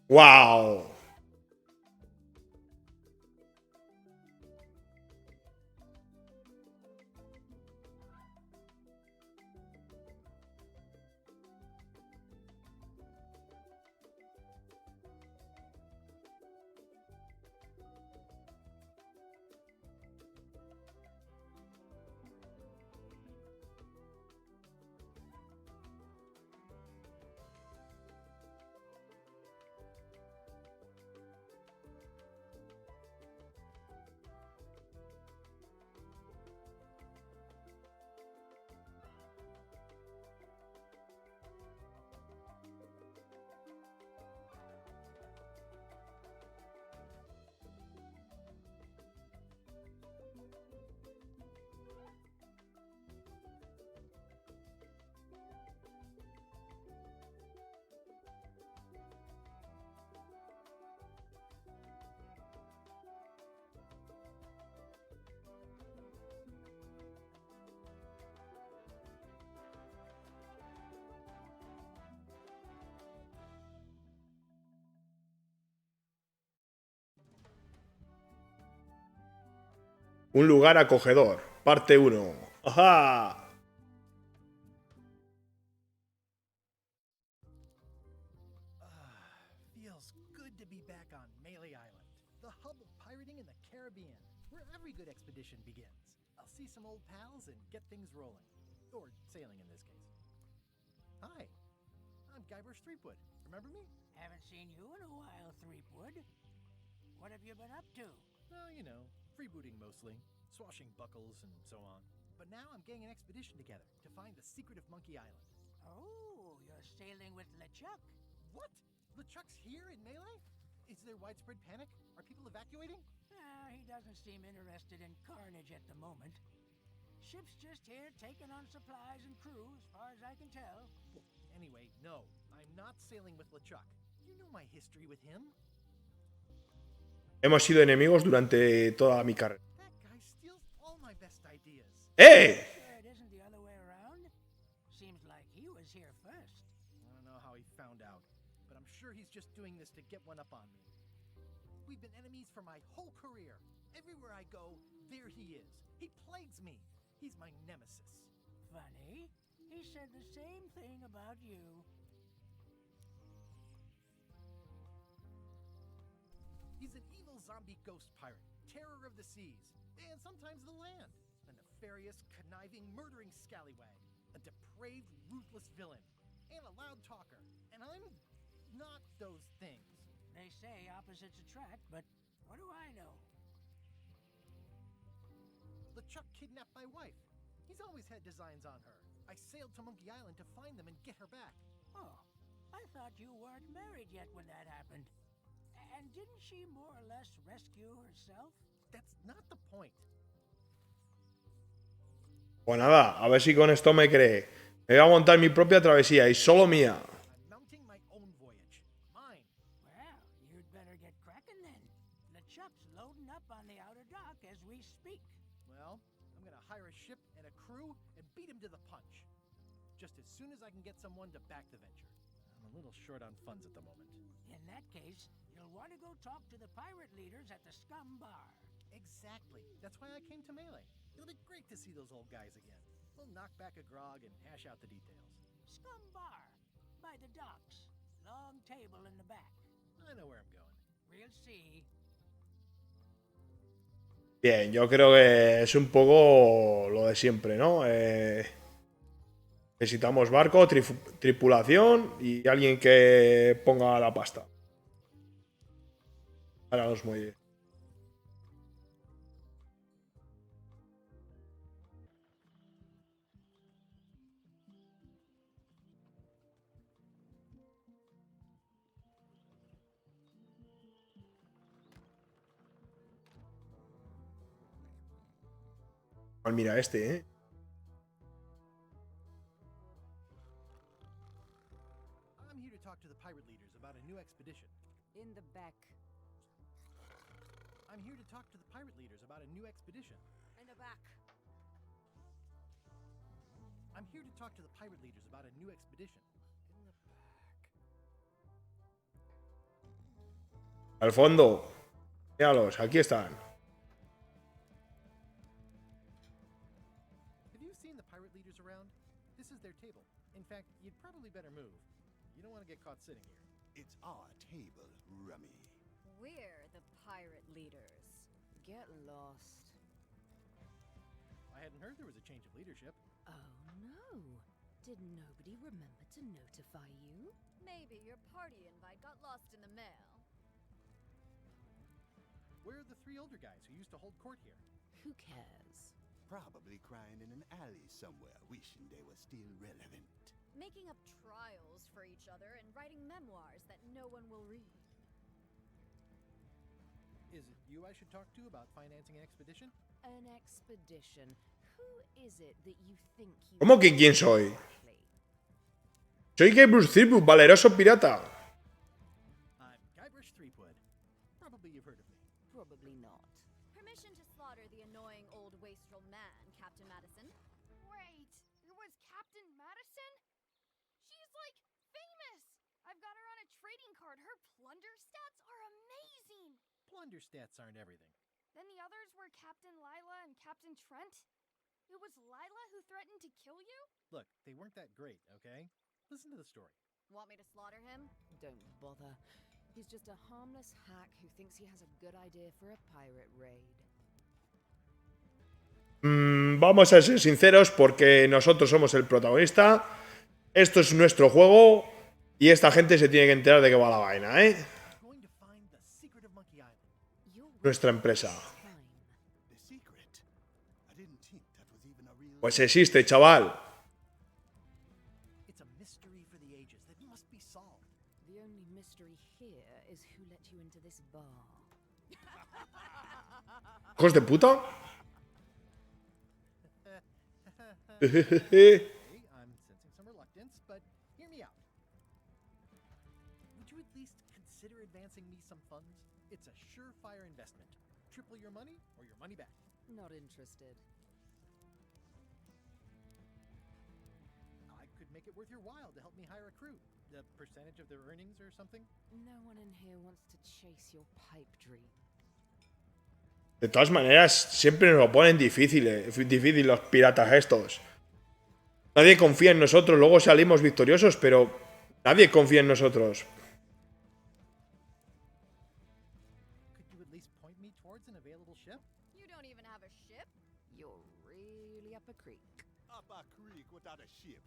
¡Wow! Un lugar acogedor. Parte 1. ¡Ajá! Feels good to be back on Melee Island, the hub of pirating in the Caribbean, where every good expedition begins. I'll see some old pals and get things rolling. Or sailing in this case. Hi, I'm Guybrush Threepwood. Remember me? Haven't seen you in a while, Threepwood. What have you been up to? Oh, you know, freebooting mostly, swashing buckles and so on. But now I'm getting an expedition together to find the secret of Monkey Island. Oh, you're sailing with LeChuck. What? LeChuck's here in Melee? Is there widespread panic? Are people evacuating? He doesn't seem interested in carnage at the moment. Ship's just here taking on supplies and crew, as far as I can tell. Well, anyway, no, I'm not sailing with LeChuck. You know my history with him. Hemos sido enemigos durante toda mi carrera. That guy steals all my best ideas. ¡Eh! Sure it isn't the other way around? Seems like he was here first. I don't know how he found out, but I'm sure he's just doing this to get one up on me. We've been enemies for my whole career. Everywhere I go, there he is. He plagues me. He's my nemesis. Funny. He said the same thing about you. He's an evil zombie ghost pirate, terror of the seas, and sometimes the land. A nefarious, conniving, murdering scallywag. A depraved, ruthless villain. And a loud talker. And I'm not those things. They say opposites attract, but what do I know? LeChuck kidnapped my wife. He's always had designs on her. I sailed to Monkey Island to find them and get her back. Oh, I thought you weren't married yet when that happened. And didn't she more or less rescue herself? That's not the point. Pues nada, a ver si con esto me cree. Me voy a montar mi propia travesía y solo mía. I'm mounting my own voyage. Mine. Well, you'd better get cracking then. LeChuck's loading up on the outer dock as we speak. Well, I'm gonna hire a ship and a crew and beat him to the punch. Just as soon as I can get someone to back the venture. I'm a little short on funds at the moment. In that case, you'll want to go talk to the pirate leaders at the Scum Bar. Exactly. That's why I came to Melee. It'll be great to see those old guys again. We'll knock back a grog and hash out the details. Scum Bar, by the docks. Long table in the back. I know where I'm going. We'll see. Bien, yo creo que es un poco lo de siempre, ¿no? Necesitamos barco, tripulación y alguien que ponga la pasta. Para los muelles. Mira este, ¿eh? I'm here to talk to the pirate leaders about a new expedition. In the back. I'm here to talk to the pirate leaders about a new expedition. In the back. I'm here to talk to the pirate leaders about a new expedition. In the back. Al fondo. Míralos, aquí están. Have you seen the pirate leaders around? This is their table. In fact, you'd probably better move. You don't want to get caught sitting here. It's our table, Rummy. We're the pirate leaders. Get lost. I hadn't heard there was a change of leadership. Oh no. Did nobody remember to notify you? Maybe your party invite got lost in the mail. Where are the three older guys who used to hold court here? Who cares? Probably crying in an alley somewhere, wishing they were still relevant. Making up trials for each other and writing memoirs that no one will read. Is it you I should talk to about financing an expedition? An expedition. Who is it that you think you ¿Cómo que quién soy? Soy Bruce Threepwood, valeroso pirata. I'm Guybrush Threepwood. Probably you've heard of me. Probably not. Permission to slaughter the annoying old wastrel man, Captain Madison. Wait, it was Captain Madison? She's like famous! I've got her on a trading card. Her plunder stats are amazing! Plunder stats aren't everything. Then the others were Captain Lila and Captain Trent? It was Lila who threatened to kill you? Look, they weren't that great, okay? Listen to the story. Want me to slaughter him? Don't bother. He's just a harmless hack who thinks he has a good idea for a pirate raid. Vamos a ser sinceros porque nosotros somos el protagonista. Esto es nuestro juego y esta gente se tiene que enterar de qué va la vaina, ¿eh? Going to find the secret of Monkey Island. Nuestra empresa. Fine. The secret? I didn't think that was even a real... Pues existe, chaval. It's a mystery for the ages that must be solved. The only mystery here is who let you into this bar. ¿Hijos de puta? Okay, I'm sensing some reluctance, but hear me out. Would you at least consider advancing me some funds? It's a surefire investment. Triple your money or your money back. Not interested. I could make it worth your while to help me hire a crew. A percentage of their earnings or something? No one in here wants to chase your pipe dream. De todas maneras, siempre nos lo ponen difícil los piratas estos. Nadie confía en nosotros, luego salimos victoriosos, pero nadie confía en nosotros. Could you at least point me towards an available ship? You don't even have a ship? You're really up a creek. Up a creek without a ship.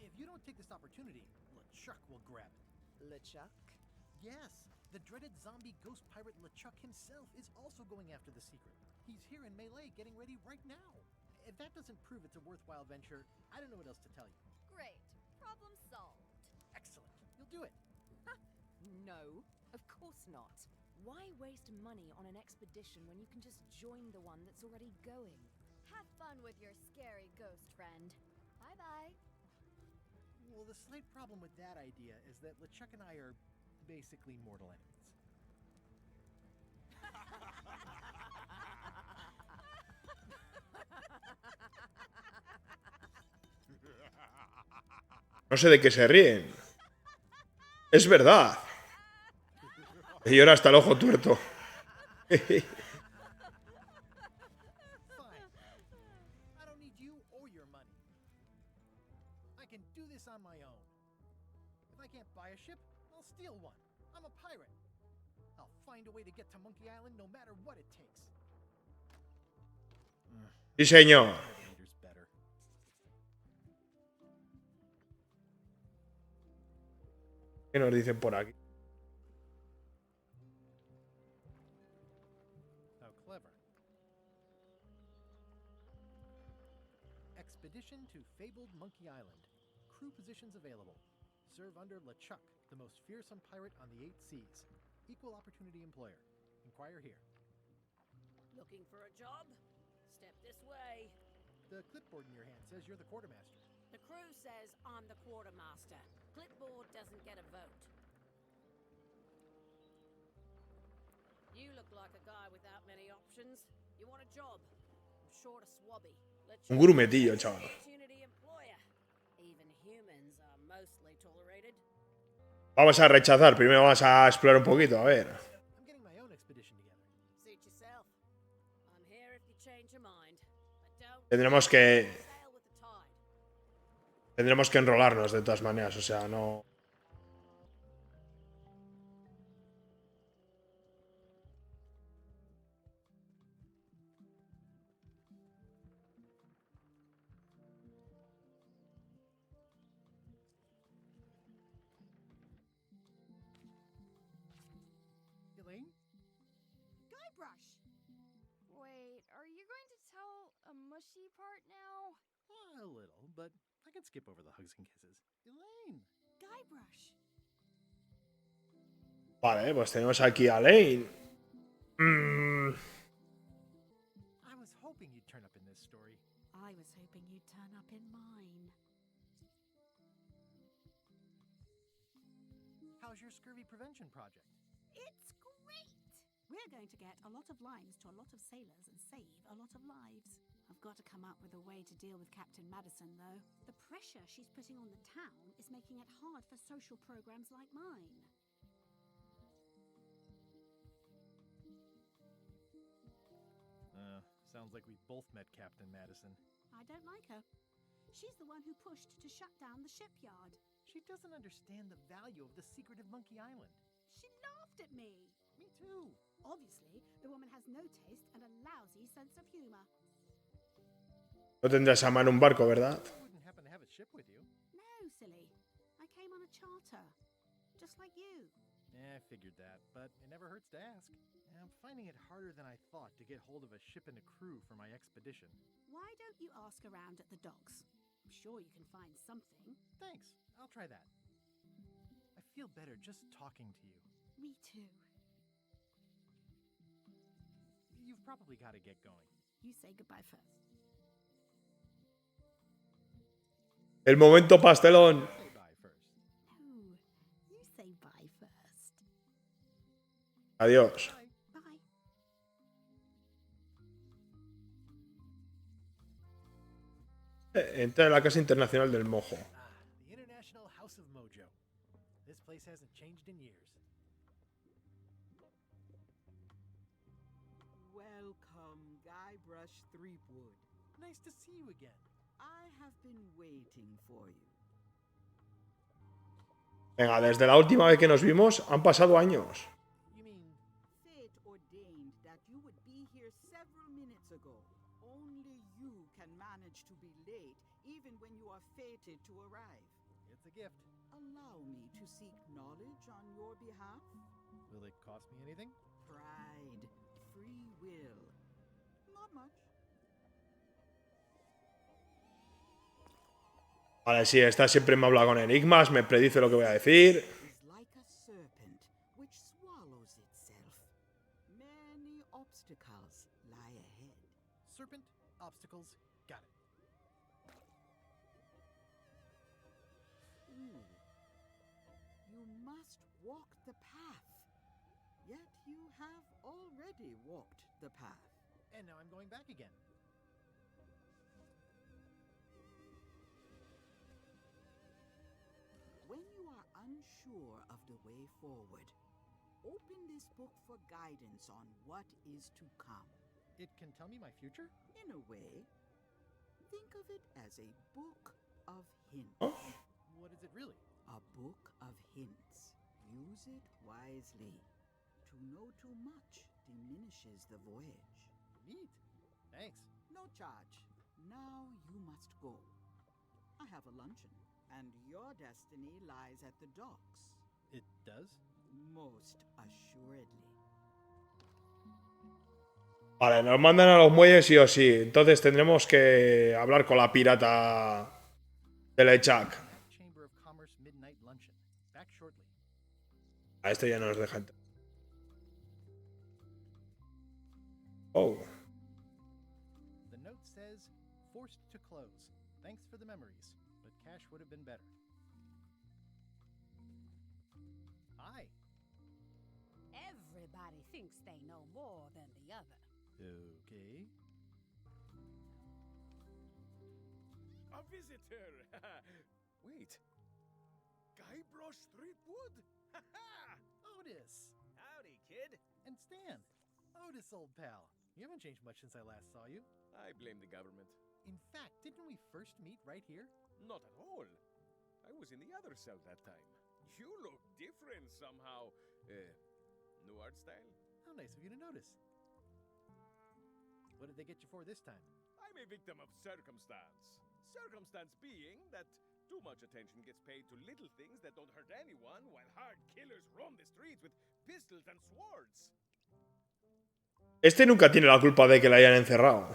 If you don't take this opportunity, LeChuck will grab it. LeChuck? Yes, the dreaded zombie ghost pirate LeChuck himself is also going after the secret. He's here in Melee getting ready right now. If that doesn't prove it's a worthwhile venture, I don't know what else to tell you. Great. Problem solved. Excellent. You'll do it. No, of course not. Why waste money on an expedition when you can just join the one that's already going? Have fun with your scary ghost friend. Bye-bye. Well, the slight problem with that idea is that LeChuck and I are basically mortal enemies. No sé de qué se ríen. Es verdad. Y ahora hasta el ojo tuerto. Fine. I don't need you or your money. I can do this on my own. If I can't buy a ship, I'll steal one. I'm a pirate. I'll find a way to get to Monkey Island no matter what it takes. Sí, señor. Leader's better. ¿Qué nos dicen por aquí? How clever. Expedition to fabled Monkey Island. Crew positions available. Serve under LeChuck, the most fearsome pirate on the 8 seas. Equal opportunity employer. Inquire here. Looking for a job? Step this way. The clipboard in your hand says you're the quartermaster. The crew says I'm the quartermaster. Clipboard doesn't get a vote. You look like a guy without many options. You want a job? I'm short a swabby. Un grumetillo, chaval. Opportunity employer. Even humans are most tolerated. Vamos a rechazar. Primero vamos a explorar un poquito, a ver. I'm getting my own expedition together. Suit yourself. I'm here if you change your mind. But don't Tendremos que sail with the tide. Tendremos que enrolarnos de todas maneras, o sea, no. Elaine? Guybrush! Wait, are you going to tell a mushy part now? A little, but I can skip over the hugs and kisses. Elaine! Guybrush! Vale, pues tenemos aquí a Lane. I was hoping you'd turn up in this story. I was hoping you'd turn up in mine. How's your scurvy prevention project? It's great! We're going to get a lot of lines to a lot of sailors and save a lot of lives. I've got to come up with a way to deal with Captain Madison, though. The pressure she's putting on the town is making it hard for social programs like mine. Sounds like we both met Captain Madison. I don't like her. She's the one who pushed to shut down the shipyard. She doesn't understand the value of the secret of Monkey Island. She laughed at me. Me too. Obviously, the woman has no taste and a lousy sense of humor. No tendrás a mano un barco, ¿verdad? You wouldn't happen to have a ship with you. No, silly. I came on a charter. Just like you. I figured that, but it never hurts to ask. I'm finding it harder than I thought to get hold of a ship and a crew for my expedition. Why don't you ask around at the docks? I'm sure you can find something. Thanks. I'll try that. I feel better just talking to you. Me too. You've probably got to get going. You say goodbye first. El momento pastelón. Say bye first. No, you say bye first. Adiós. Bye. Entra en la Casa Internacional del Mojo. The International House of Mojo. This place hasn't changed in years. Welcome, Guybrush Threepwood. Nice to see you again. I have been waiting for you. Venga, desde la última vez que nos vimos han pasado años. You mean, Fate ordained that you would be here several minutes ago. Only you can manage to be late, even when you are fated to arrive. it's a gift. Allow me to seek knowledge on your behalf. Will it cost me anything? Pride, free will. Not much. Vale, sí, esta siempre me habla con enigmas, me predice lo que voy a decir. Is like a serpent which swallows itself. Many obstacles lie ahead. Serpent, obstacles, got it. Ooh. You must walk the path. Yet you have already walked the path. And now I'm going back again. When you are unsure of the way forward, open this book for guidance on what is to come. It can tell me my future? In a way, think of it as a book of hints. What is it really? A book of hints. Use it wisely. To know too much diminishes the voyage. Neat. Thanks. No charge. Now you must go. I have a luncheon, and your destiny lies at the docks. It does? Most assuredly. Vale, nos mandan a los muelles sí o sí. Entonces tendremos que hablar con la pirata de Lechak. Chamber of Commerce Midnight Luncheon. Back shortly. A este ya no nos deja entrar. Oh. The note says, forced to close. Thanks for the memories, but cash would have been better. Hi. Everybody thinks they know more than the other. Okay. A visitor! Wait. Fresh street wood? Ha-ha! Otis! Howdy, kid. And Stan! Otis, old pal. You haven't changed much since I last saw you. I blame the government. In fact, didn't we first meet right here? Not at all. I was in the other cell that time. You look different somehow. New art style? How nice of you to notice. What did they get you for this time? I'm a victim of circumstance. Circumstance being that too much attention gets paid to little things that don't hurt anyone, while hard killers roam the streets with pistols and swords. Este nunca tiene la culpa de que la hayan encerrado.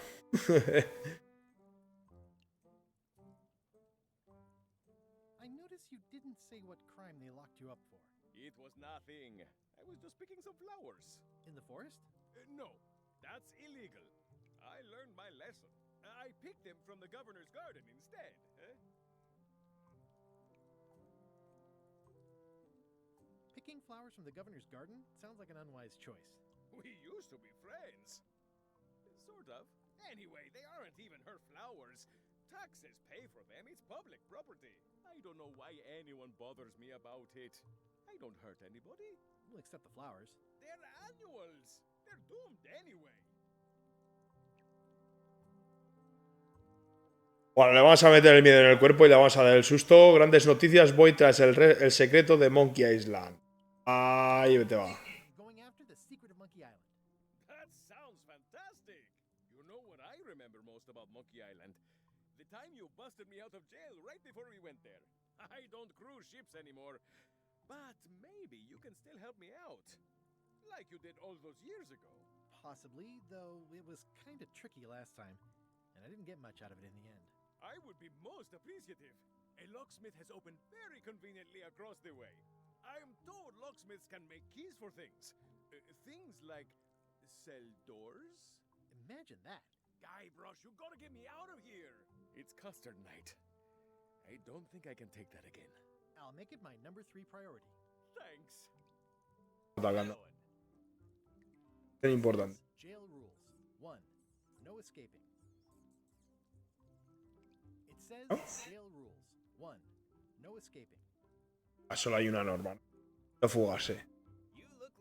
I noticed you didn't say what crime they locked you up for. It was nothing. I was just picking some flowers. In the forest? No, that's illegal. I learned my lesson. I picked them from the governor's garden instead. Picking flowers from the governor's garden sounds like an unwise choice. We used to be friends. Sort of. Anyway, they aren't even her flowers. Taxes pay for them. It's public property. I don't know why anyone bothers me about it. I don't hurt anybody. We'll accept the flowers. They're annuals. They're doomed anyway. Bueno, le vamos a meter el miedo en el cuerpo y le vamos a dar el susto. Grandes noticias, voy tras el secreto de Monkey Island. Ahí te va. Going after the secret of Monkey Island. That sounds fantastic. You know what I remember most about Monkey Island? The time you busted me out of jail right before we went there. I don't cruise ships anymore. But maybe you can still help me out. Like you did all those years ago. Possibly, though it was kind of tricky last time, and I didn't get much out of it in the end. I would be most appreciative. A locksmith has opened very conveniently across the way. I am told locksmiths can make keys for things. Things like cell doors? Imagine that. Guybrush, you gotta get me out of here. It's custard night. I don't think I can take that again. I'll make it my number 3 priority. Thanks. Atacando. Es importante. Jail rules. 1. No escaping. It says jail rules. 1. No escaping. Solo hay una norma. No fugarse.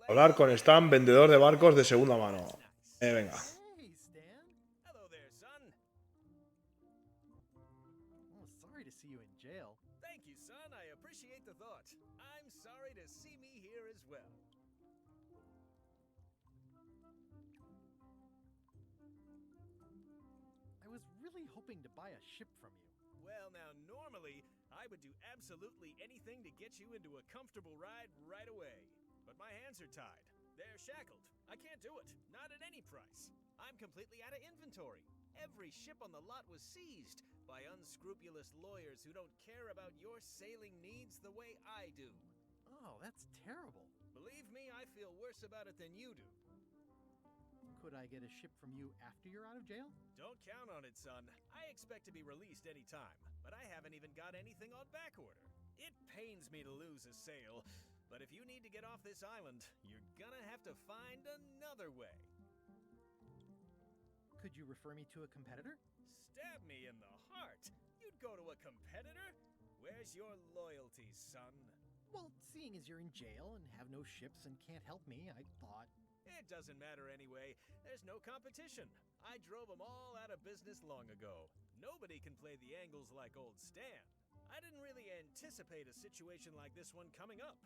Hablar con Están, vendedor de barcos de segunda mano. Venga. Hey, Stan. Hello there, son. Oh, sorry to see you in jail. Thank you, son. I appreciate the thought. I'm sorry to see me here as well. I was really hoping to buy a ship from you. Well, now, normally, I would do absolutely anything to get you into a comfortable ride right away. But my hands are tied. They're shackled. I can't do it. Not at any price. I'm completely out of inventory. Every ship on the lot was seized by unscrupulous lawyers who don't care about your sailing needs the way I do. Oh, that's terrible. Believe me, I feel worse about it than you do. Could I get a ship from you after you're out of jail? Don't count on it, son. I expect to be released any time, but I haven't even got anything on back order. It pains me to lose a sale, but if you need to get off this island, you're gonna have to find another way. Could you refer me to a competitor? Stab me in the heart. You'd go to a competitor? Where's your loyalty, son? Well, seeing as you're in jail and have no ships and can't help me, I thought... It doesn't matter anyway. There's no competition. I drove them all out of business long ago. Nobody can play the angles like old Stan. I didn't really anticipate a situation like this one coming up.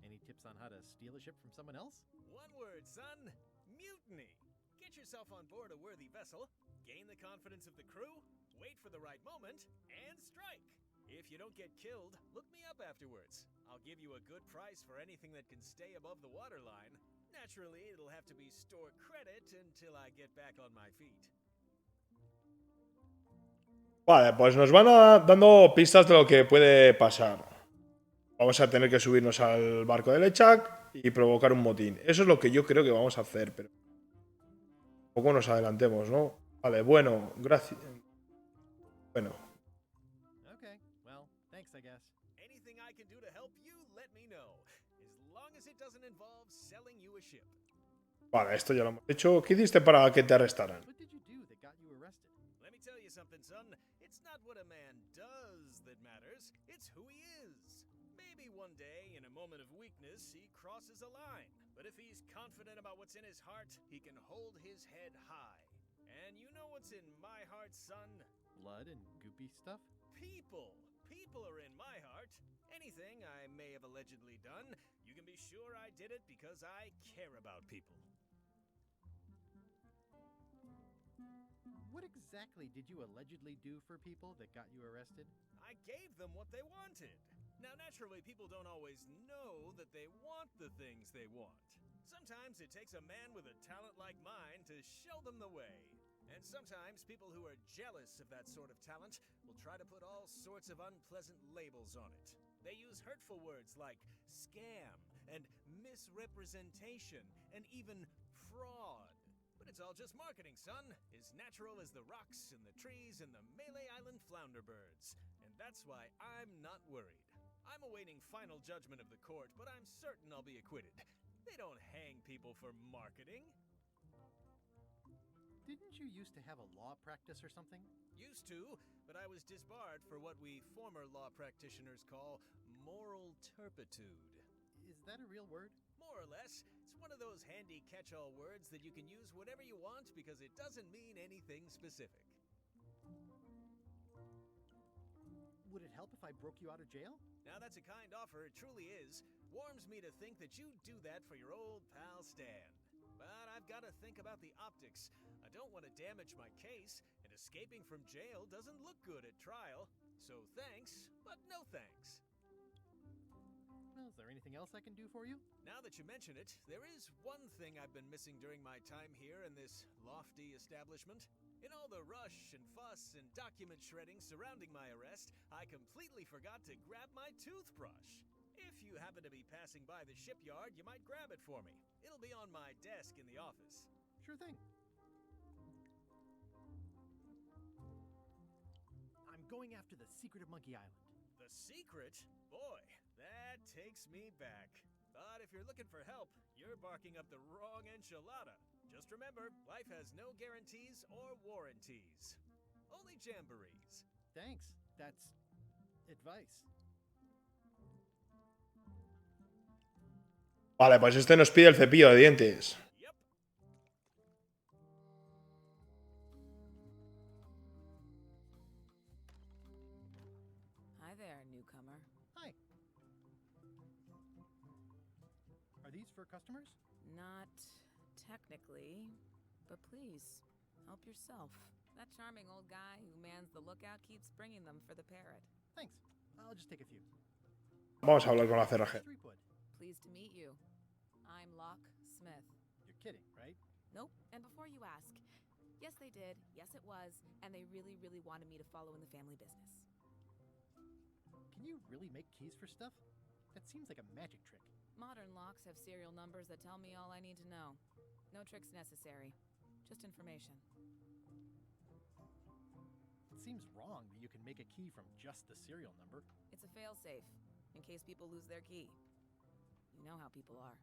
Any tips on how to steal a ship from someone else? One word, son. Mutiny. Get yourself on board a worthy vessel, gain the confidence of the crew, wait for the right moment, and strike. If you don't get killed, look me up afterwards. I'll give you a good price for anything that can stay above the waterline. Naturally, it'll have to be store credit until I get back on my feet. Vale, pues nos van dando pistas de lo que puede pasar. Vamos a tener que subirnos al barco de Lechak y provocar un motín. Eso es lo que yo creo que vamos a hacer, pero... Un poco nos adelantemos, ¿no? Vale, bueno, gracias. Bueno. Okay, well, thanks, I guess. Anything I can do to help you, let me know. As long as it doesn't involve selling you a ship. Vale, esto ya lo hemos hecho. ¿Qué hiciste para que te arrestaran? What did you do that got you arrested? Let me tell you something, son. It's not what a man does that matters, it's who he is. Maybe one day, in a moment of weakness, he crosses a line. But if he's confident about what's in his heart, he can hold his head high. And you know what's in my heart, son? Blood and goopy stuff? People! People are in my heart. Anything I may have allegedly done, you can be sure I did it because I care about people. What exactly did you allegedly do for people that got you arrested? I gave them what they wanted. Now, naturally, people don't always know that they want the things they want. Sometimes it takes a man with a talent like mine to show them the way. And sometimes people who are jealous of that sort of talent will try to put all sorts of unpleasant labels on it. They use hurtful words like scam and misrepresentation and even fraud. But it's all just marketing, son. As natural as the rocks and the trees and the Malay Island flounder birds. And that's why I'm not worried. I'm awaiting final judgment of the court, but I'm certain I'll be acquitted. They don't hang people for marketing. Didn't you used to have a law practice or something? Used to, but I was disbarred for what we former law practitioners call moral turpitude. Is that a real word? More or less. It's one of those handy catch-all words that you can use whatever you want because it doesn't mean anything specific. Would it help if I broke you out of jail? Now that's a kind offer, it truly is. Warms me to think that you'd do that for your old pal Stan. But I've got to think about the optics. I don't want to damage my case, and escaping from jail doesn't look good at trial. So thanks, but no thanks. Well, is there anything else I can do for you? Now that you mention it, there is one thing I've been missing during my time here in this lofty establishment. In all the rush and fuss and document shredding surrounding my arrest, I completely forgot to grab my toothbrush. If you happen to be passing by the shipyard, you might grab it for me. It'll be on my desk in the office. Sure thing. I'm going after the secret of Monkey Island. The secret? Boy, that takes me back. But if you're looking for help, you're barking up the wrong enchilada. Just remember, life has no guarantees or warranties. Only jamborees. Thanks. That's advice. Vale, pues este nos pide el cepillo de dientes. Yep. Hi there, newcomer. Hi. Are these for customers? Not technically, but please, help yourself. That charming old guy who mans the lookout keeps bringing them for the parrot. Thanks. I'll just take a few. Vamos a hablar con la cerrajera. Pleased to meet you. I'm Locke Smith. You're kidding, right? Nope. And before you ask, yes, they did. Yes, it was. And they really, really wanted me to follow in the family business. Can you really make keys for stuff? That seems like a magic trick. Modern locks have serial numbers that tell me all I need to know. No tricks necessary. Just information. It seems wrong that you can make a key from just the serial number. It's a fail-safe, in case people lose their key. You know how people are.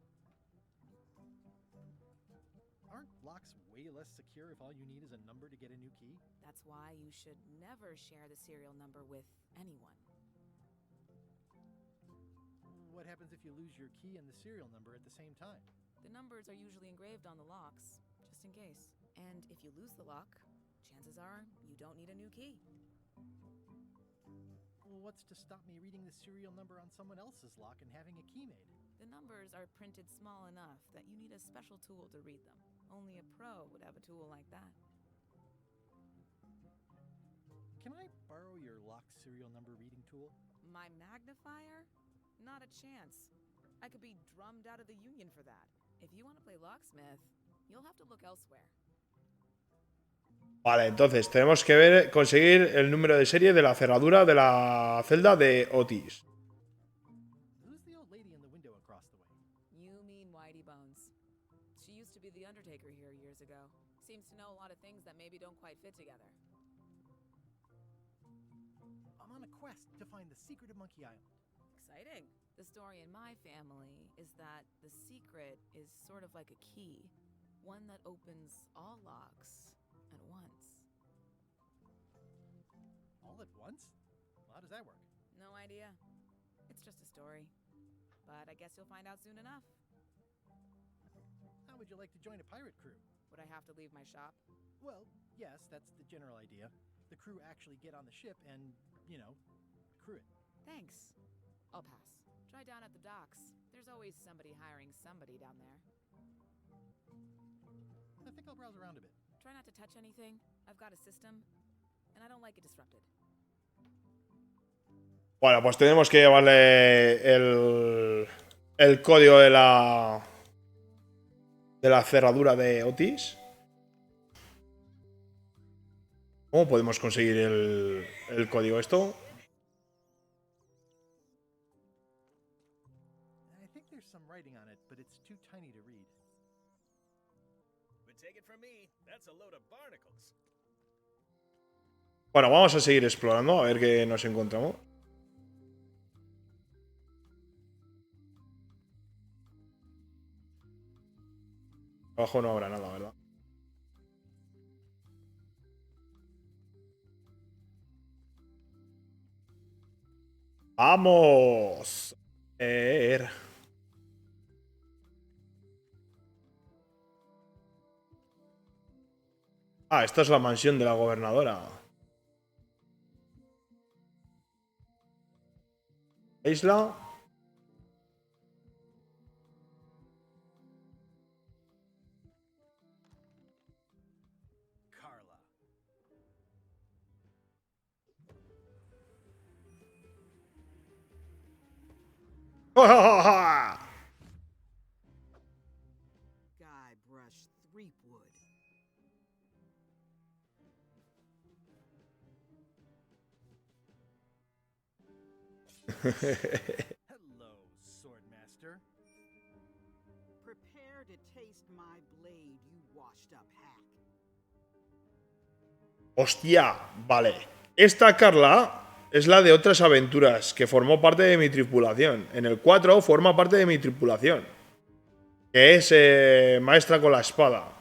Aren't locks way less secure if all you need is a number to get a new key? That's why you should never share the serial number with anyone. What happens if you lose your key and the serial number at the same time? The numbers are usually engraved on the locks, just in case. And if you lose the lock, chances are you don't need a new key. Well, what's to stop me reading the serial number on someone else's lock and having a key made? The numbers are printed small enough that you need a special tool to read them. Only a pro would have a tool like that. Can I borrow your lock serial number reading tool? My magnifier? Not a chance. I could be drummed out of the union for that. If you want to play locksmith, you'll have to look elsewhere. Vale, entonces tenemos que conseguir el número de serie de la cerradura de la celda de Otis. Who's the old lady in the window across the way? You mean Whitey Bones. She used to be the undertaker here years ago. Seems to know a lot of things that maybe don't quite fit together. I'm on a quest to find the secret of Monkey Island. Exciting. The story in my family is that the secret is sort of like a key. One that opens all locks at once. All at once? How does that work? idea. It's just a story. But I guess you'll find out soon enough. How would you like to join a pirate crew? Would I have to leave my shop? Well, yes, that's the general idea. The crew actually get on the ship and, crew it. Thanks. I'll pass. Try down at the docks. There's always somebody hiring somebody down there. I think I'll browse around a bit. Try not to touch anything. I've got a system, and I don't like it disrupted. Bueno, pues tenemos que llevarle el código de la cerradura de Otis. ¿Cómo podemos conseguir el código esto? I think there's some writing on it, but it's too tiny to read. But take it from me, that's a load of barnacles. Bueno, vamos a seguir explorando, a ver qué nos encontramos. Abajo no habrá nada, ¿verdad? ¡Vamos! A ver. Ah, esta es la mansión de la gobernadora. Isla. Carla. Guybrush Threepwood. Hello, Swordmaster. Prepare to taste my blade, you washed up hack. Hostia, vale. Esta Carla es la de otras aventuras, que formó parte de mi tripulación. En el 4 forma parte de mi tripulación. Que es maestra con la espada.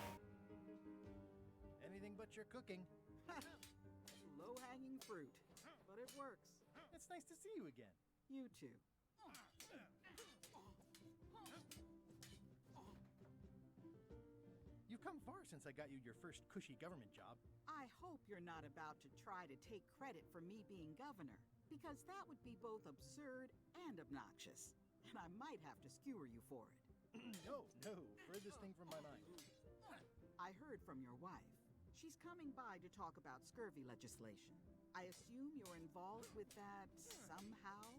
Anything but your cooking. Low-hanging fruit, but it works. It's nice to see you again. You too. You've come far since I got you your first cushy government job. I hope you're not about to try to take credit for me being governor, because that would be both absurd and obnoxious, and I might have to skewer you for it. No, furthest thing from my mind. I heard from your wife. She's coming by to talk about scurvy legislation. I assume you're involved with that somehow?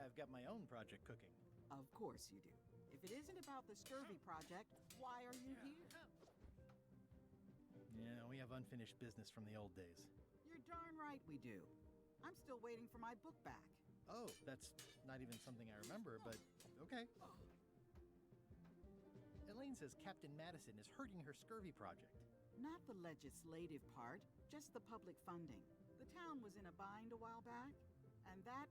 I've got my own project cooking. Of course you do. If it isn't about the scurvy project, why are you here? Yeah, we have unfinished business from the old days. You're darn right we do. I'm still waiting for my book back. Oh, that's not even something I remember, but okay. Elaine says Captain Madison is hurting her scurvy project. Not the legislative part, just the public funding. The town was in a bind a while back, and that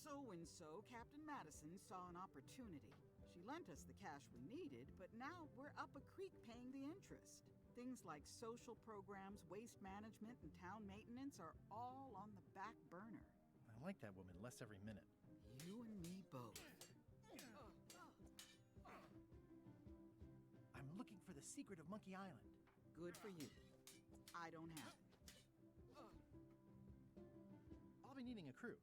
so-and-so, Captain Madison, saw an opportunity. She lent us the cash we needed, but now we're up a creek paying the interest. Things like social programs, waste management, and town maintenance are all on the back burner. I like that woman less every minute. You and me both. I'm looking for the secret of Monkey Island. Good for you. I don't have it. I'll be needing a crew.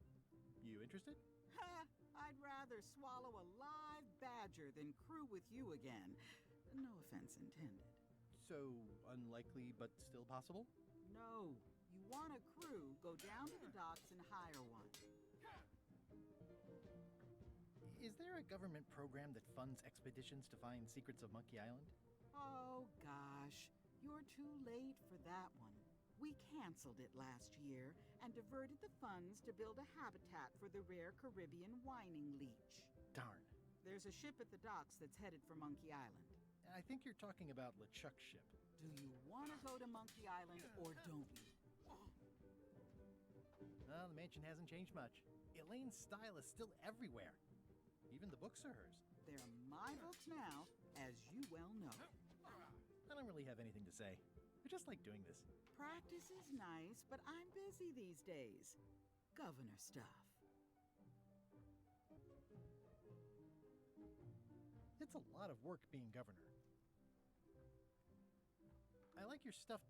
You interested? Ha! I'd rather swallow a live badger than crew with you again. No offense intended. So, unlikely but still possible? No. You want a crew, go down to the docks and hire one. Is there a government program that funds expeditions to find secrets of Monkey Island? Oh, gosh. You're too late for that one. We canceled it last year and diverted the funds to build a habitat for the rare Caribbean whining leech. Darn. There's a ship at the docks that's headed for Monkey Island. I think you're talking about LeChuck's ship. Do you want to go to Monkey Island or don't you? Well, the mansion hasn't changed much. Elaine's style is still everywhere. Even the books are hers. They're my books now, as you well know. I don't really have anything to say. I just like doing this. Practice is nice, but I'm busy these days. Governor stuff. It's a lot of work being governor. I like your stuffed,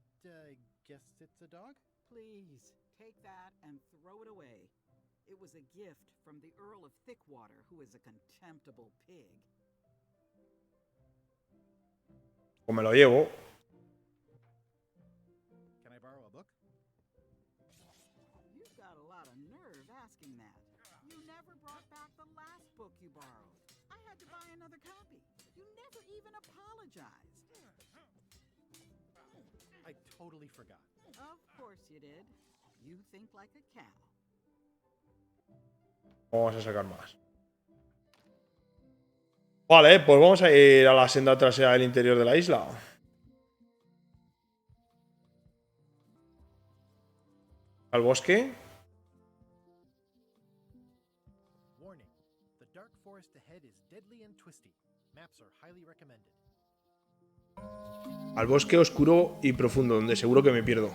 guess it's a dog? Please, take that and throw it away. It was a gift from the Earl of Thickwater, who is a contemptible pig. O me lo llevo. Can I borrow a book? You've got a lot of nerve asking that. You never brought back the last book you borrowed. I had to buy another copy. You never even apologized. I totally forgot. Of course you did. You think like a cow. Vamos a sacar más. Vale, pues vamos a ir a la senda trasera del interior de la isla. Al bosque. Warning. The dark forest ahead is deadly and twisty. Maps are highly recommended. Al bosque oscuro y profundo, donde seguro que me pierdo.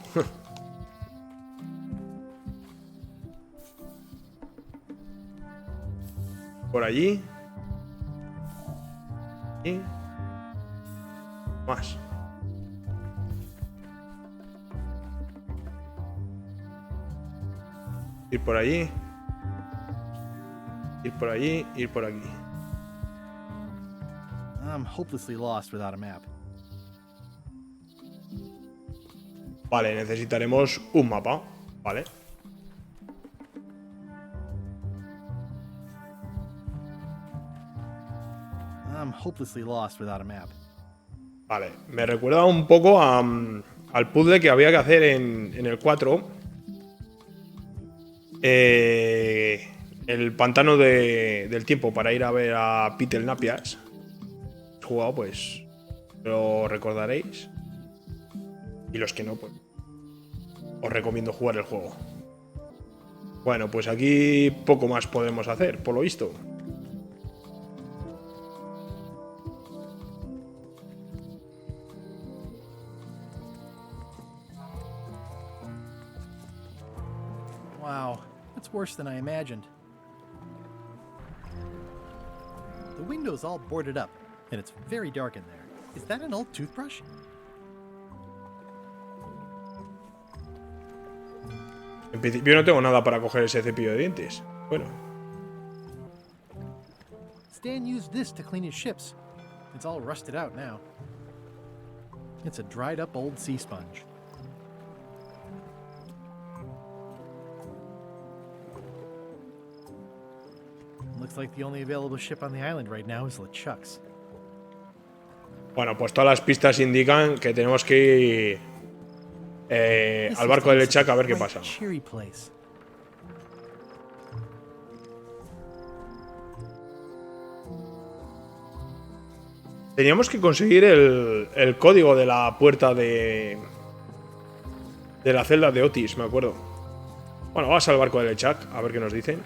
Por allí. Y más. Ir por allí. Ir por allí. Ir por aquí. I'm hopelessly lost without a map. Vale, necesitaremos un mapa. Vale. I'm hopelessly lost without a map. Vale, me recuerda un poco al puzzle que había que hacer en el 4. El pantano del tiempo para ir a ver a Peter Napias. He jugado, pues lo recordaréis. Y los que no, pues os recomiendo jugar el juego. Bueno, pues aquí poco más podemos hacer, por lo visto. Wow, that's worse than I imagined. The window's all boarded up, and it's very dark in there. Is that an old toothbrush? En principio no tengo nada para coger ese cepillo de dientes. Bueno. Stan used this to clean his ships. It's all rusted out now. It's a dried up old sea sponge. Looks like the only available ship on the island right now is LeChuck's. Bueno, pues todas las pistas indican que tenemos que ir al barco de LeChuck a ver qué pasa. Cheery place. Teníamos que conseguir el código de la puerta de la celda de Otis, me acuerdo. Bueno, vamos al barco de LeChuck a ver qué nos dicen.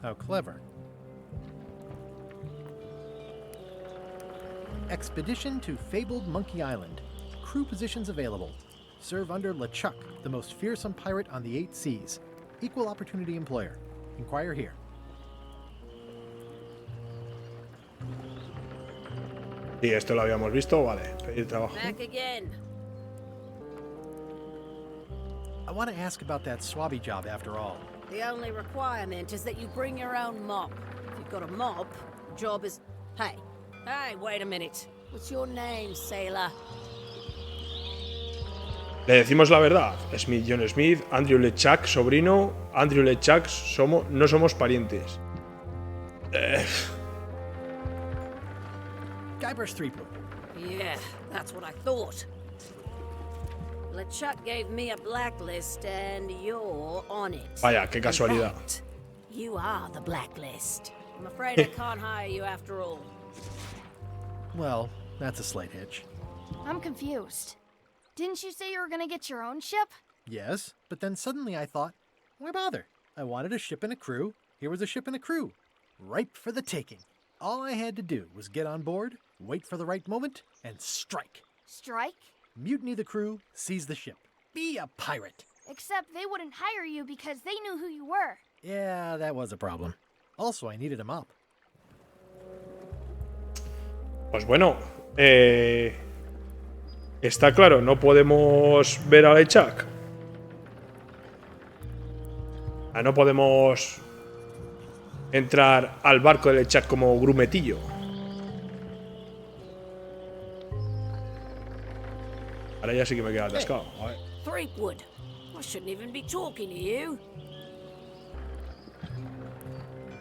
How clever. Expedition to fabled Monkey Island. Crew positions available. Serve under LeChuck, the most fearsome pirate on the 8 seas. Equal opportunity employer. Inquire here. Sí, esto lo habíamos visto, vale. Pedir trabajo. Back again. I want to ask about that swabby job after all. The only requirement is that you bring your own mop. If you've got a mop, the job is... Hey, wait a minute. What's your name, sailor? Le decimos la verdad. Smith, John Smith, Andrew LeChuck, sobrino. Andrew LeChuck, no somos parientes. Guybrush Threepwood. Yeah, that's what I thought. LeChuck gave me a blacklist and you're on it. Vaya, qué casualidad. In fact, you are the blacklist. I'm afraid I can't hire you after all. Well, that's a slight hitch. I'm confused. Didn't you say you were gonna get your own ship? Yes, but then suddenly I thought, why bother? I wanted a ship and a crew. Here was a ship and a crew. Ripe for the taking. All I had to do was get on board, wait for the right moment, and strike. Strike? Mutiny the crew, seize the ship. Be a pirate. Except they wouldn't hire you because they knew who you were. Yeah, that was a problem. Also, I needed a mop. Pues bueno, está claro, no podemos ver a Lechak. No podemos entrar al barco de Lechak como grumetillo. Ahora ya sí que me queda atascado. A ver. Threepwood, I shouldn't even be talking to you.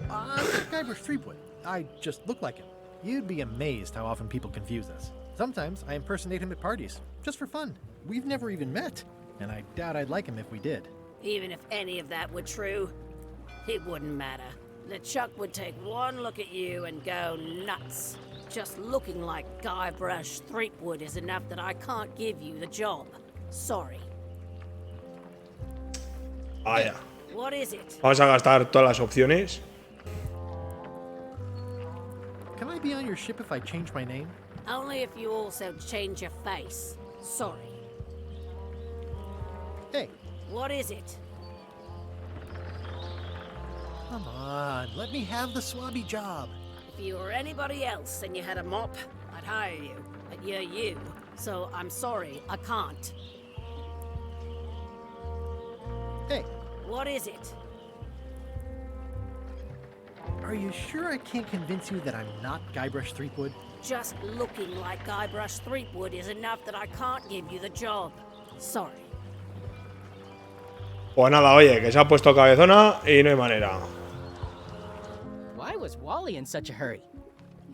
Guybrush Threepwood. I just look like him. You'd be amazed how often people confuse us. Sometimes I impersonate him at parties, just for fun. We've never even met, and I doubt I'd like him if we did. Even if any of that were true, it wouldn't matter. LeChuck would take one look at you and go nuts. Just looking like Guybrush Threepwood is enough that I can't give you the job. Sorry. Vaya. What is it? Vamos a gastar todas las opciones. Can I be on your ship if I change my name? Only if you also change your face. Sorry. Hey. What is it? Come on, let me have the swabby job. If you were anybody else and you had a mop, I'd hire you. But you're you, so I'm sorry, I can't. Hey. What is it? Are you sure I can't convince you that I'm not Guybrush Threepwood? Just looking like Guybrush Threepwood is enough that I can't give you the job. Sorry. Pues nada, oye, que se ha puesto cabezona y no hay manera. Why was Wally in such a hurry?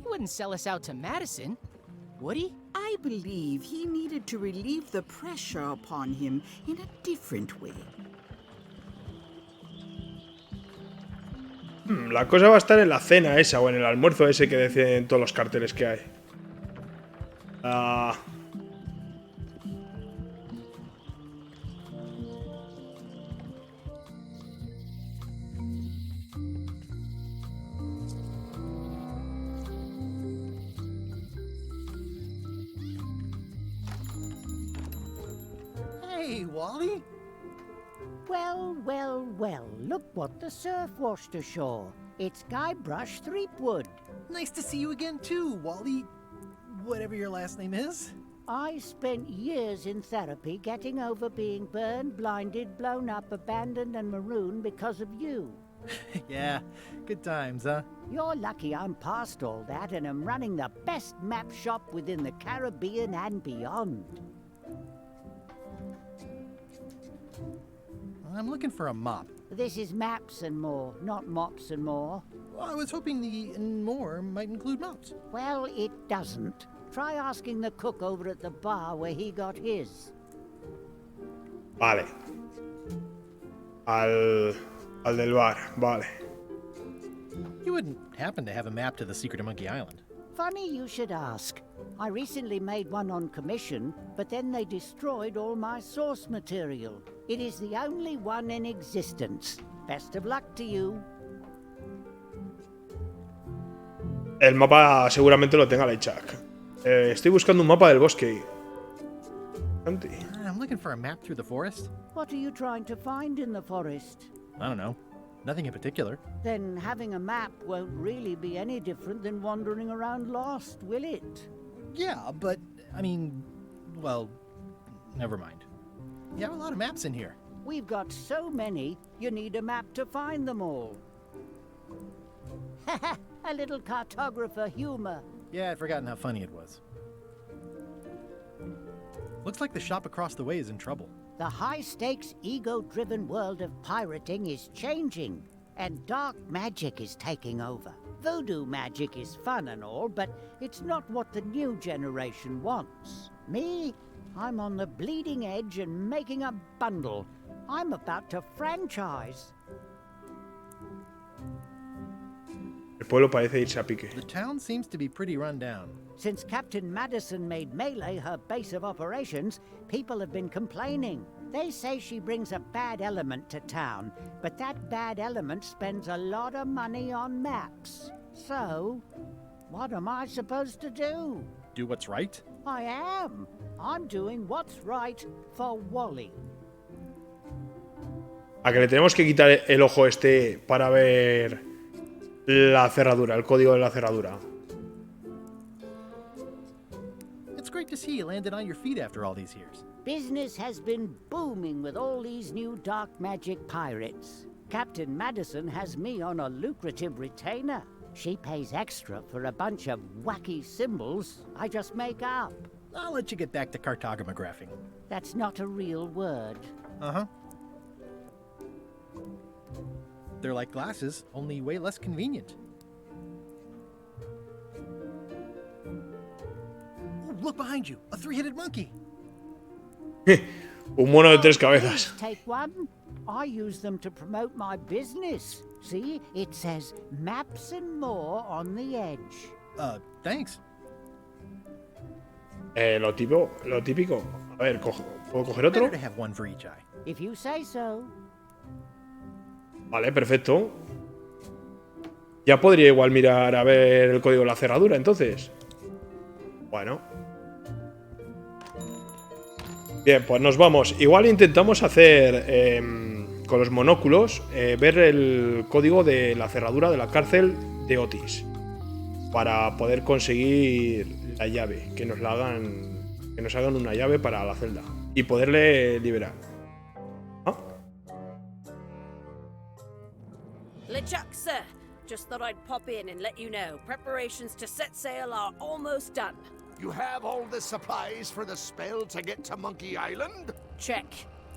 He wouldn't sell us out to Madison, would he? I believe he needed to relieve the pressure upon him in a different way. La cosa va a estar en la cena esa o en el almuerzo ese que deciden todos los carteles que hay. Hey, Wally. Well, well, well, look what the surf washed ashore. It's Guybrush Threepwood. Nice to see you again too, Wally. Whatever your last name is. I spent years in therapy getting over being burned, blinded, blown up, abandoned, and marooned because of you. Yeah, good times, huh? You're lucky I'm past all that and am running the best map shop within the Caribbean and beyond. I'm looking for a mop. This is maps and more, not mops and more. Well, I was hoping the and more might include mops. Well, it doesn't. Try asking the cook over at the bar where he got his. Vale. Al del bar, vale. You wouldn't happen to have a map to the secret of Monkey Island? Funny you should ask. I recently made one on commission, but then they destroyed all my source material. It is the only one in existence. Best of luck to you. El mapa seguramente lo tenga Lechak. Estoy buscando un mapa del bosque. I'm looking for a map through the forest. What are you trying to find in the forest? I don't know. Nothing in particular. Then having a map won't really be any different than wandering around lost, will it? Yeah, but, I mean, well, never mind. You have a lot of maps in here. We've got so many, you need a map to find them all. Haha, a little cartographer humor. Yeah, I'd forgotten how funny it was. Looks like the shop across the way is in trouble. The high-stakes, ego-driven world of pirating is changing, and dark magic is taking over. Voodoo magic is fun and all, but it's not what the new generation wants. Me? I'm on the bleeding edge and making a bundle. I'm about to franchise. El pueblo parece irse a pique. The town seems to be pretty run down. Since Captain Madison made Melee her base of operations, people have been complaining. They say she brings a bad element to town, but that bad element spends a lot of money on maps. So, What am I supposed to do? Do what's right? I am. I'm doing what's right for Wally. A que le tenemos que quitar el ojo este para ver la cerradura, el código de la cerradura. It's great to see you landed on your feet after all these years. Business has been booming with all these new dark magic pirates. Captain Madison has me on a lucrative retainer. She pays extra for a bunch of wacky symbols I just make up. I'll let you get back to cartographing. That's not a real word. Uh-huh. They're like glasses, only way less convenient. Ooh, look behind you, a three-headed monkey. Un mono de 3 cabezas. Take one. I use them to promote my business. See, it says maps and more on the edge. Thanks. Lo típico. A ver, ¿puedo coger otro? Better to have one for each eye. If you say so. Vale, perfecto. Ya podría igual mirar a ver el código de la cerradura, entonces. Bueno. Bien, pues nos vamos. Igual intentamos hacer con los monóculos ver el código de la cerradura de la cárcel de Otis para poder conseguir la llave, que nos hagan una llave para la celda y poderle liberar. ¿Ah? LeChuck, sir. Just thought I'd pop in and let you know. Preparations to set sail are almost done. You have all the supplies for the spell to get to Monkey Island? Check.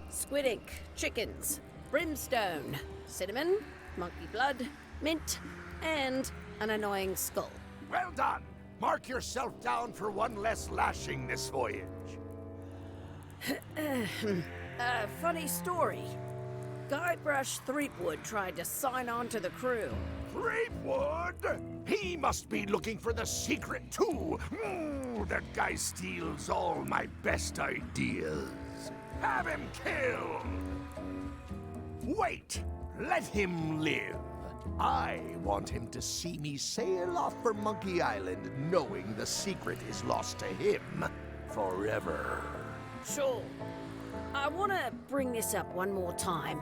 Squid ink, chickens, brimstone, cinnamon, monkey blood, mint, and an annoying skull. Well done! Mark yourself down for one less lashing this voyage. Funny story. Guybrush Threepwood tried to sign on to the crew. Threepwood? He must be looking for the secret too. That guy steals all my best ideas. Have him killed. Wait, let him live. I want him to see me sail off for Monkey Island knowing the secret is lost to him forever. Sure. I want to bring this up one more time.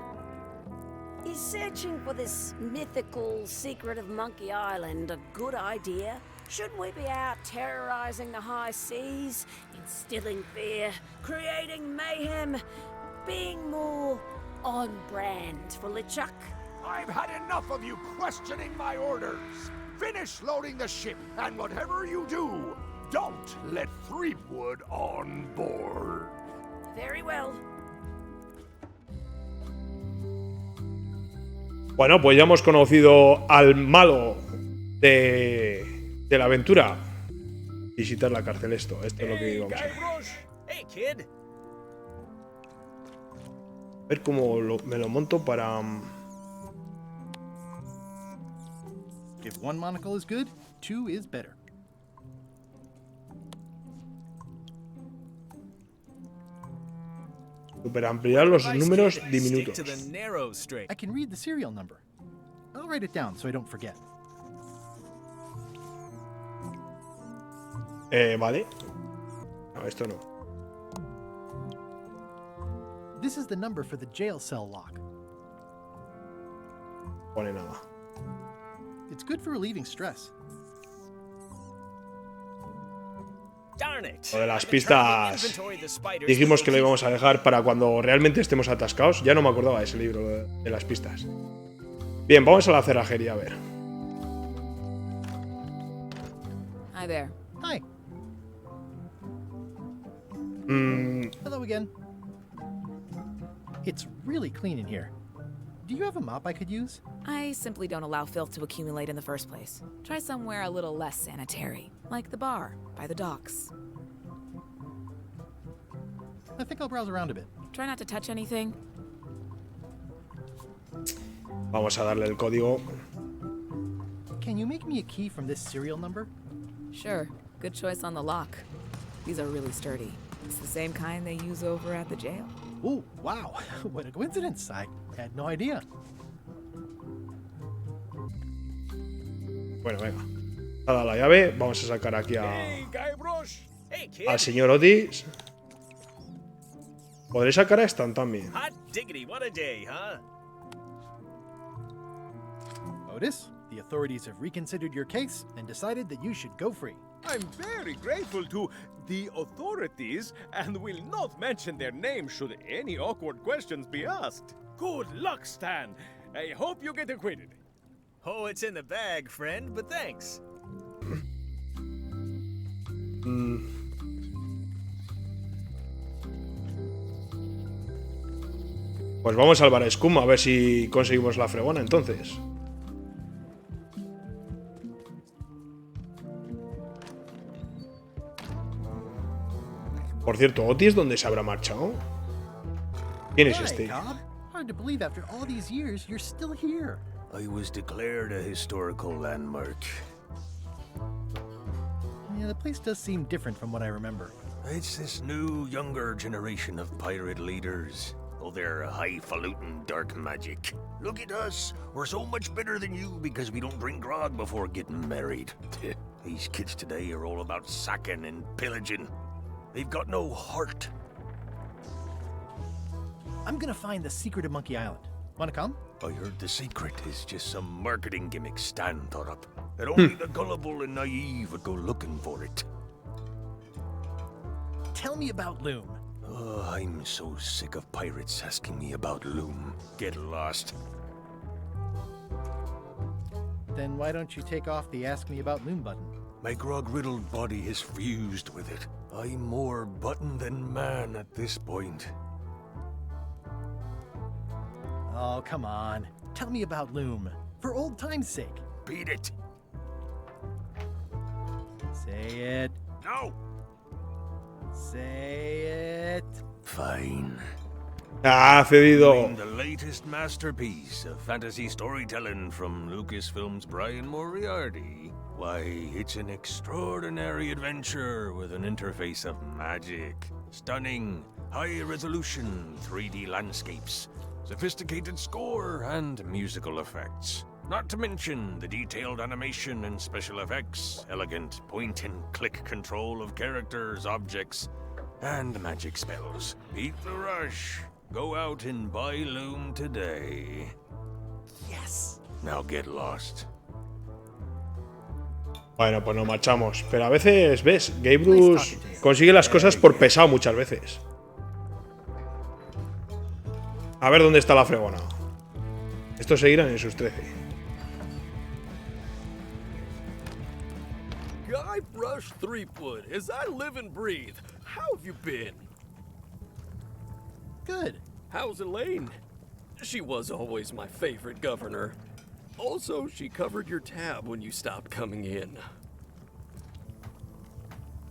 Is searching for this mythical secret of Monkey Island a good idea? Shouldn't we be out terrorizing the high seas, instilling fear, creating mayhem, being more on brand for LeChuck? I've had enough of you questioning my orders. Finish loading the ship, and whatever you do, don't let Threepwood on board. Very well. Bueno, pues ya hemos conocido al malo de la aventura. Visitar la cárcel, esto es lo que vamos a hacer. A ver cómo me lo monto para... If one monocle is good, two is better. Super ampliar los números diminutos. I can read the serial number. I'll write it down so I don't forget. Vale. No, esto no. This is the number for the jail cell lock. Pone nada. It's good for relieving stress. Lo de las pistas dijimos que lo íbamos a dejar para cuando realmente estemos atascados. Ya no me acordaba de ese libro de las pistas. Bien, vamos a la cerrajería a ver. Hi there. Hi. Hello again. It's really clean in here. Do you have a mop I could use? I simply don't allow filth to accumulate in the first place. Try somewhere a little less sanitary, like the bar by the docks. I think I'll browse around a bit. Try not to touch anything. Vamos a darle el código. Can you make me a key from this serial number? Sure. Good choice on the lock. These are really sturdy. It's the same kind they use over at the jail. Oh, wow. What a coincidence. I had no idea. Bueno, venga. Dada la llave, vamos a sacar aquí Hey, Guybrush. Hey, kid. al señor Otis. Podré sacar a Están también. Hot diggity, what a day, huh? Otis, the authorities have reconsidered your case and decided that you should go free. I'm very grateful to the authorities and will not mention their name should any awkward questions be asked. Good luck, Stan. I hope you get acquitted. Oh, it's in the bag, friend, but thanks. Pues vamos al bar Escuma a ver si conseguimos la fregona entonces. Por cierto, ¿Otis dónde se habrá marchado? ¿Quién es Hey, este? Cobb. Hard to believe after all these years you're still here. I was declared a historical landmark. Yeah, the place does seem different from what I remember. It's this new, younger generation of pirate leaders. Oh, they're highfalutin dark magic. Look at us. We're so much better than you because we don't drink grog before getting married. These kids today are all about sacking and pillaging. They've got no heart. I'm gonna find the secret of Monkey Island. Wanna come? I heard the secret is just some marketing gimmick Stan thought up. That only the gullible and naive would go looking for it. Tell me about Loom. Oh, I'm so sick of pirates asking me about Loom. Get lost. Then why don't you take off the Ask Me About Loom button? My grog-riddled body is fused with it. I'm more button than man at this point. Oh, come on. Tell me about Loom. For old time's sake. Beat it. Say it. No. Say it. Fine. Ah, cedido. I'm the latest masterpiece of fantasy storytelling from Lucasfilm's Brian Moriarty. Why, it's an extraordinary adventure with an interface of magic, stunning, high-resolution 3D landscapes, sophisticated score, and musical effects. Not to mention the detailed animation and special effects, elegant point-and-click control of characters, objects, and magic spells. Beat the rush. Go out and buy Loom today. Yes. Now get lost. Bueno, pues nos marchamos. Pero a veces, ¿ves? Gabrus consigue las cosas por pesado muchas veces. A ver dónde está la fregona. Estos seguirán en sus 13. Guybrush Threepwood, as I live and breathe, how have you been? Good. How's Elaine? She was always my favorite governor. Also, she covered your tab when you stopped coming in.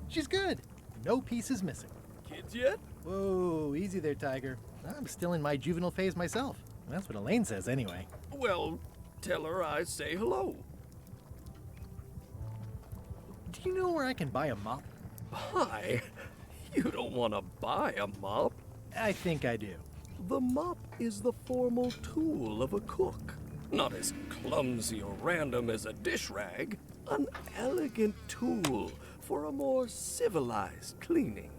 She's good. No pieces missing. Kids yet? Whoa, easy there, Tiger. I'm still in my juvenile phase myself. That's what Elaine says anyway. Well, tell her I say hello. Do you know where I can buy a mop? Buy? You don't want to buy a mop. I think I do. The mop is the formal tool of a cook. Not as clumsy or random as a dish rag. An elegant tool for a more civilized cleaning.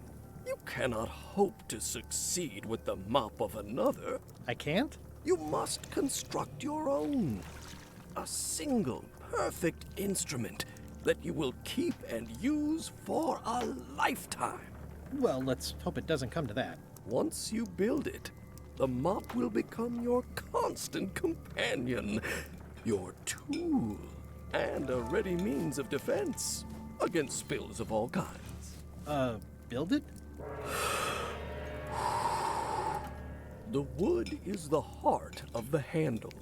You cannot hope to succeed with the mop of another. I can't? You must construct your own. A single, perfect instrument that you will keep and use for a lifetime. Well, let's hope it doesn't come to that. Once you build it, the mop will become your constant companion, your tool, and a ready means of defense against spills of all kinds. Build it? The wood is the heart of the handle.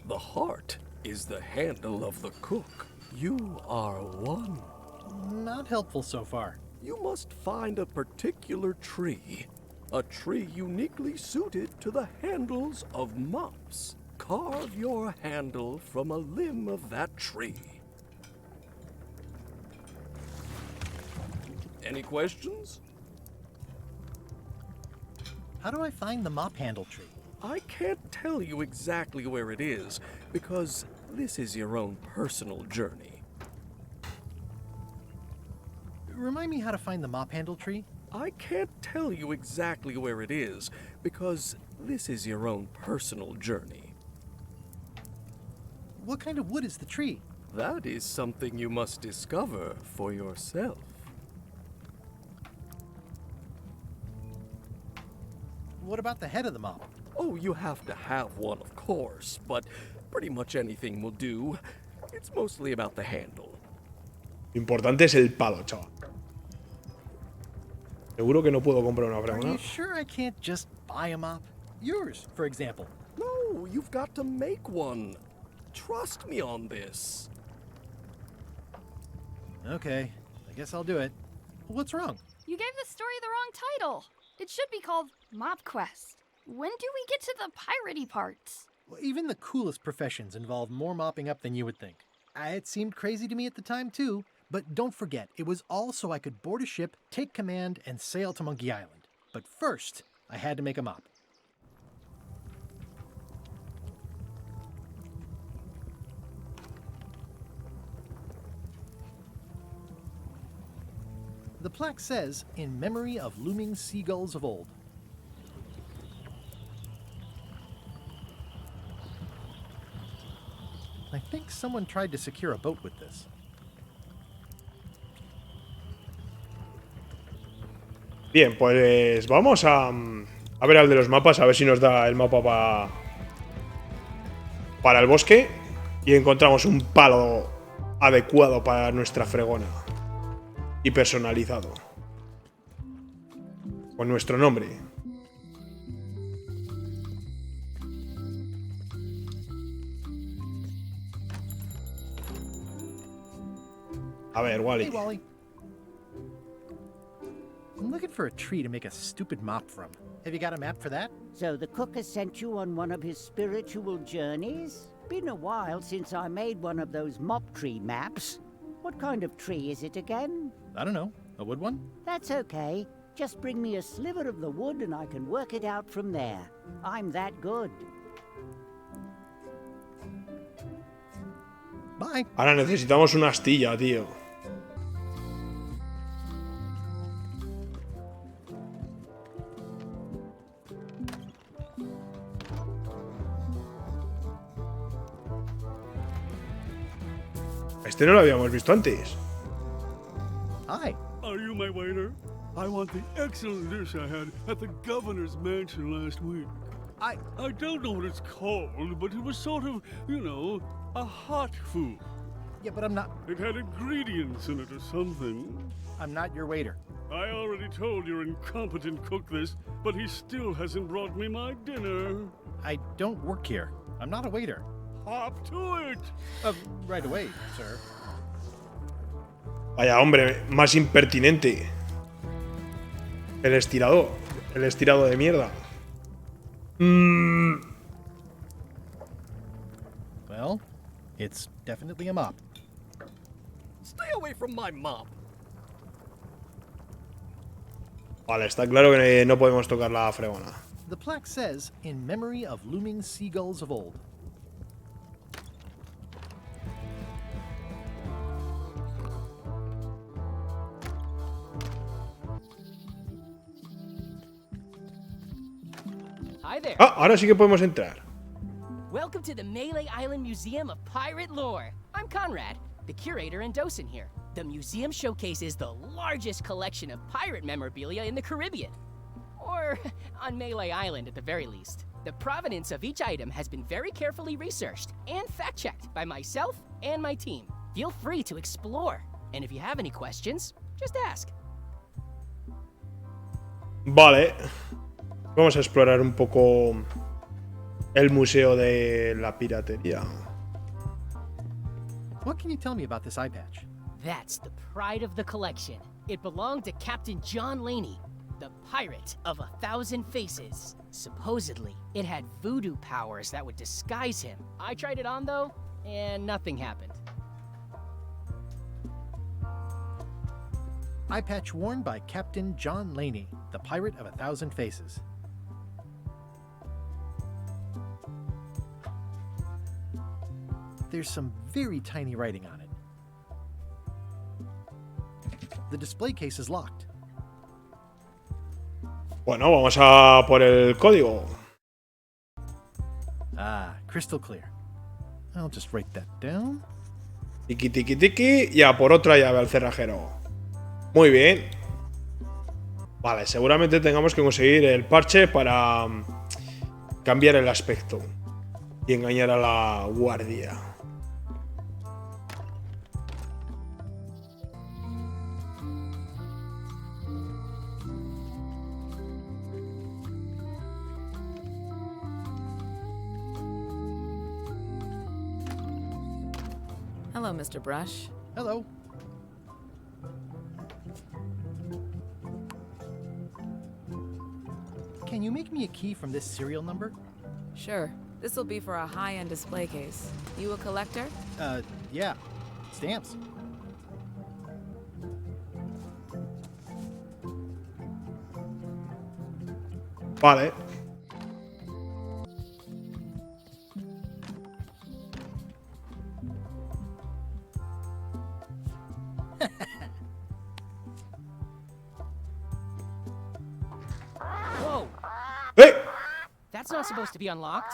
The heart is the handle of the cook. You are one. Not helpful so far. You must find a particular tree. A tree uniquely suited to the handles of mops. Carve your handle from a limb of that tree. Any questions? How do I find the mop handle tree? I can't tell you exactly where it is, because this is your own personal journey. remind me how to find the mop handle tree? I can't tell you exactly where it is, because this is your own personal journey. What kind of wood is the tree? That is something you must discover for yourself. What about the head of the mop? Oh, you have to have one, of course, but pretty much anything will do. It's mostly about the handle. Lo importante es el palo, chaval. Seguro que no puedo comprar una Are fregona. you sure I can't just buy a mop? Yours, for example. No, you've got to make one. Trust me on this. Okay, I guess I'll do it. What's wrong? You gave the story the wrong title. It should be called Mop Quest. When do we get to the piratey parts? Well, even the coolest professions involve more mopping up than you would think. It seemed crazy to me at the time, too. But don't forget, it was all so I could board a ship, take command, and sail to Monkey Island. But first, I had to make a mop. The plaque says, in memory of looming seagulls of old. I think someone tried to secure a boat with this. Bien, pues vamos a ver al de los mapas, a ver si nos da el mapa para el bosque y encontramos un palo adecuado para nuestra fregona y personalizado con nuestro nombre. A ver, Wally. Hey, Wally. I'm looking for a tree to make a stupid mop from. Have you got a map for that? So the cook has sent you on one of his spiritual journeys? Been a while since I made one of those mop tree maps. What kind of tree is it again? I don't know. A wood one? That's okay. Just bring me a sliver of the wood and I can work it out from there. I'm that good. Bye. Ahora necesitamos una astilla, tío. Este no lo habíamos visto antes. Hi. Are you my waiter? I want the excellent dish I had at the governor's mansion last week. I don't know what it's called, but it was sort of, you know, a hot food. Yeah, but I'm not... It had ingredients in it or something. I'm not your waiter. I already told your incompetent cook this, but he still hasn't brought me my dinner. I don't work here. I'm not a waiter. Hop to it! Right away, sir. Vaya hombre, más impertinente. El estirado de mierda. Well, it's definitely a mop. Stay away from my mop. Vale, está claro que no podemos tocar la fregona. The plaque says, in memory of looming seagulls of old. Hi there. Ah, ahora sí que podemos entrar. Welcome to the Melee Island Museum of Pirate Lore. I'm Conrad, the curator and docent here. The museum showcases the largest collection of pirate memorabilia in the Caribbean. Or on Melee Island at the very least. The provenance of each item has been very carefully researched and fact-checked by myself and my team. Feel free to explore. And if you have any questions, just ask. Vale. Vamos a explorar un poco el museo de la piratería. What can you tell me about this eye patch? That's the pride of the collection. It belonged to Captain John Laney, the pirate of 1,000 faces. Supposedly, it had voodoo powers that would disguise him. I tried it on though, and nothing happened. Eye patch worn by Captain John Laney, the pirate of 1,000 faces. There's some very tiny writing on it. The display case is locked. Bueno, vamos a por el código. Ah, crystal clear. I'll just write that down. Tiki, tiki, tiki. Y a por otra llave al cerrajero. Muy bien. Vale, seguramente tengamos que conseguir el parche para cambiar el aspecto y engañar a la guardia. Hello, Mr. Brush. Hello. Can you make me a key from this serial number? Sure. This will be for a high-end display case. You a collector? Yeah. Stamps. Vale. Whoa! ¡Eh! That's not supposed to be unlocked.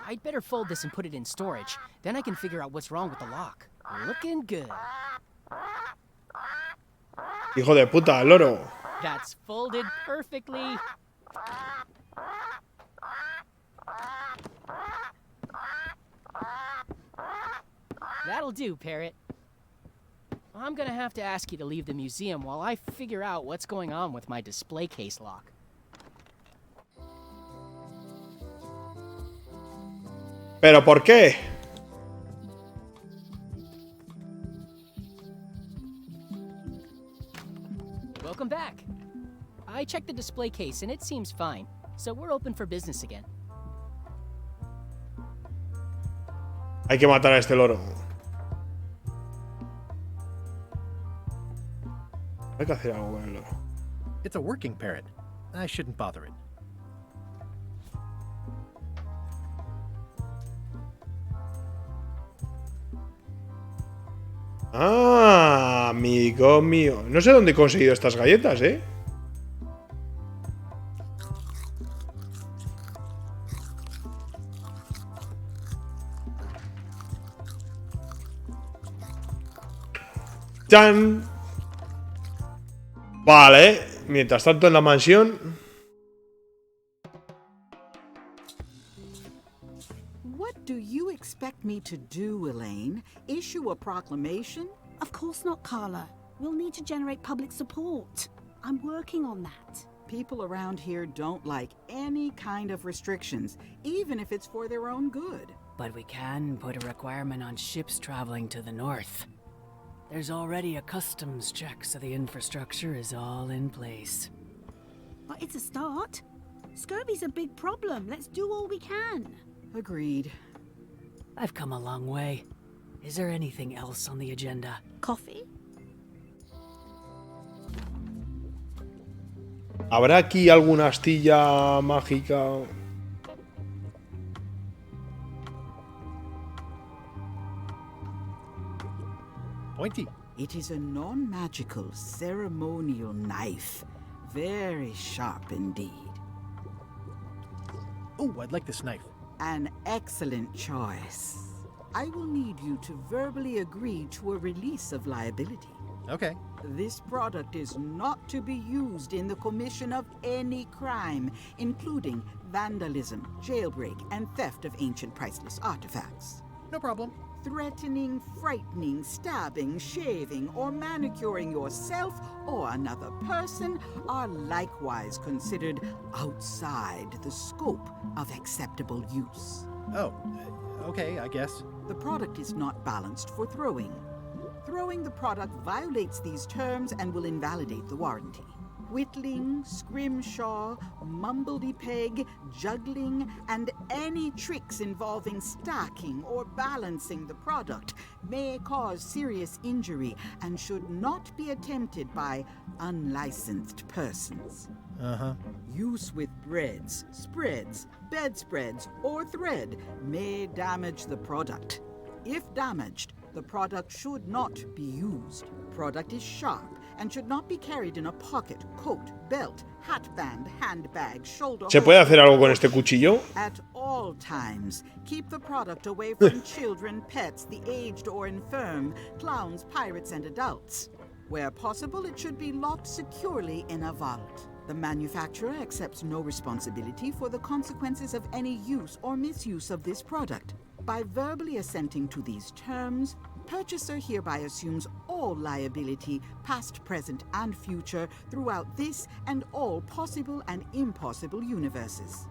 I'd better fold this and put it in storage. Then I can figure out what's wrong with the lock. Looking good. Hijo de puta, el loro. That's folded perfectly. That'll do, Parrot. I'm gonna have to ask you to leave the museum while I figure out what's going on with my display case lock. ¿Pero por qué? Welcome back. I checked the display case and it seems fine, so we're open for business again. Hay que matar a este loro. Hay que hacer algo con el loro. It's a working parrot. I shouldn't bother it. Ah, amigo mío. No sé dónde he conseguido estas galletas, ¿eh? ¡Chan! Vale. Mientras tanto en la mansión... What do you expect me to do, Elaine? Issue a proclamation? Of course not, Carla. We'll need to generate public support. I'm working on that. People around here don't like any kind of restrictions, even if it's for their own good. But we can put a requirement on ships traveling to the north. There's already a customs check, so the infrastructure is all in place. But it's a start. Scurvy's a big problem. Let's do all we can. Agreed. I've come a long way. Is there anything else on the agenda? Coffee? ¿Habrá aquí alguna astilla mágica? Pointy. It is a non-magical ceremonial knife. Very sharp indeed. Oh, I'd like this knife. An excellent choice. I will need you to verbally agree to a release of liability. Okay. This product is not to be used in the commission of any crime, including vandalism, jailbreak, and theft of ancient priceless artifacts. No problem. Threatening, frightening, stabbing, shaving, or manicuring yourself or another person are likewise considered outside the scope of acceptable use. Oh, okay, I guess. The product is not balanced for throwing. Throwing the product violates these terms and will invalidate the warranty. Whittling, scrimshaw, mumbledy-peg, juggling, and any tricks involving stacking or balancing the product may cause serious injury and should not be attempted by unlicensed persons. Uh-huh. Use with breads, spreads, bedspreads, or thread may damage the product. If damaged, The product should not be used. Product is sharp and should not be carried in a pocket, coat, belt, hatband, handbag, shoulder. ¿Se puede hacer algo con este cuchillo? At all times, keep the product away from children, pets, the aged or infirm, clowns, pirates, and adults. Where possible, it should be locked securely in a vault. The manufacturer accepts no responsibility for the consequences of any use or misuse of this product. By verbally assenting to these terms, purchaser hereby assumes all liability, past, present, and future, throughout this and all possible and impossible universes.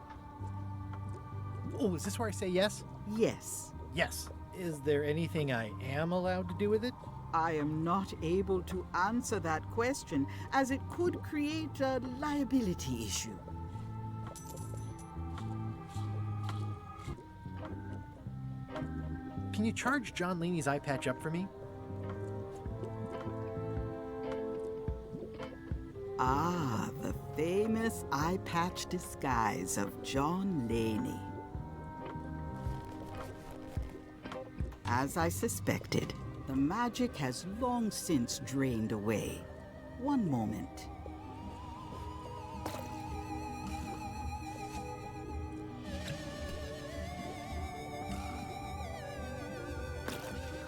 Oh, is this where I say yes? Yes. Yes. Is there anything I am allowed to do with it? I am not able to answer that question, as it could create a liability issue. Can you charge John Laney's eye patch up for me? Ah, the famous eye patch disguise of John Laney. As I suspected, the magic has long since drained away. One moment.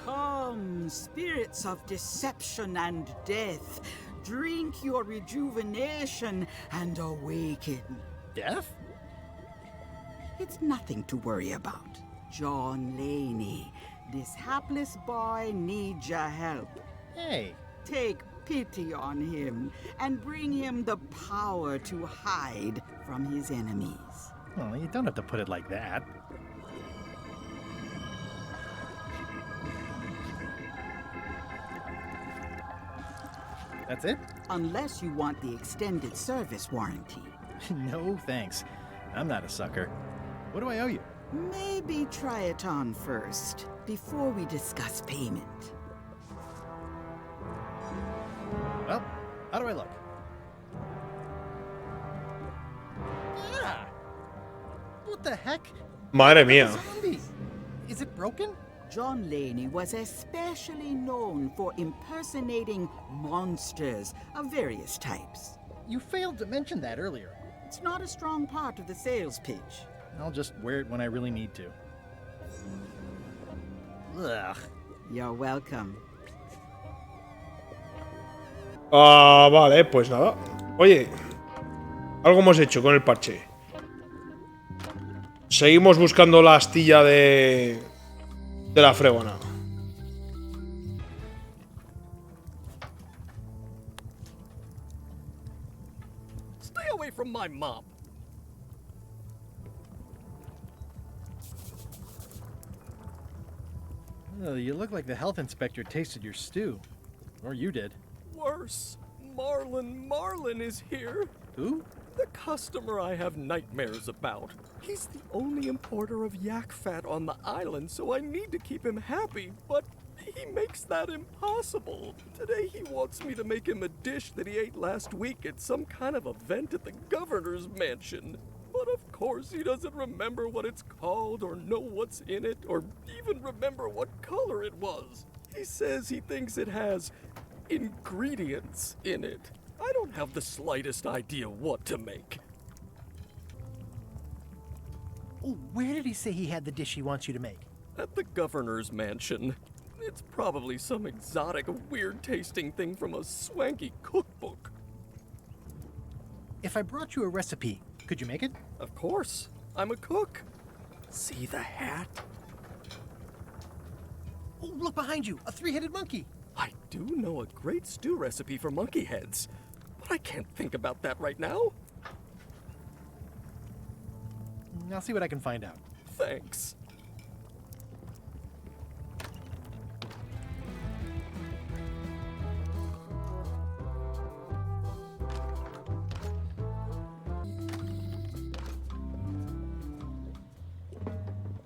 Come, spirits of deception and death, drink your rejuvenation and awaken. Death? It's nothing to worry about. John Laney, this hapless boy needs your help. Hey. Take pity on him and bring him the power to hide from his enemies. Well, you don't have to put it like that. That's it? Unless you want the extended service warranty. No, thanks. I'm not a sucker. What do I owe you? Maybe try it on first, before we discuss payment. Well, how do I look? Ah! What the heck? Madre mía. Zombie. Is it broken? John Laney was especially known for impersonating monsters of various types. You failed to mention that earlier. It's not a strong part of the sales pitch. I'll just wear it when I really need to. Ugh. You're welcome. Ah, vale, pues nada. Oye, algo hemos hecho con el parche. Seguimos buscando la astilla de la fregona. Stay away from my mop. Oh, you look like the health inspector tasted your stew. Or you did. Worse. Marlin is here. Who? The customer I have nightmares about. He's the only importer of yak fat on the island, so I need to keep him happy, but he makes that impossible. Today he wants me to make him a dish that he ate last week at some kind of event at the governor's mansion. But of course he doesn't remember what it's called or know what's in it or even remember what color it was. He says he thinks it has ingredients in it. I don't have the slightest idea what to make. Oh, where did he say he had the dish he wants you to make? At the governor's mansion. It's probably some exotic, weird-tasting thing from a swanky cookbook. If I brought you a recipe, could you make it? Of course. I'm a cook. See the hat? Oh, look behind you! A three-headed monkey! I do know a great stew recipe for monkey heads, but I can't think about that right now. I'll see what I can find out. Thanks.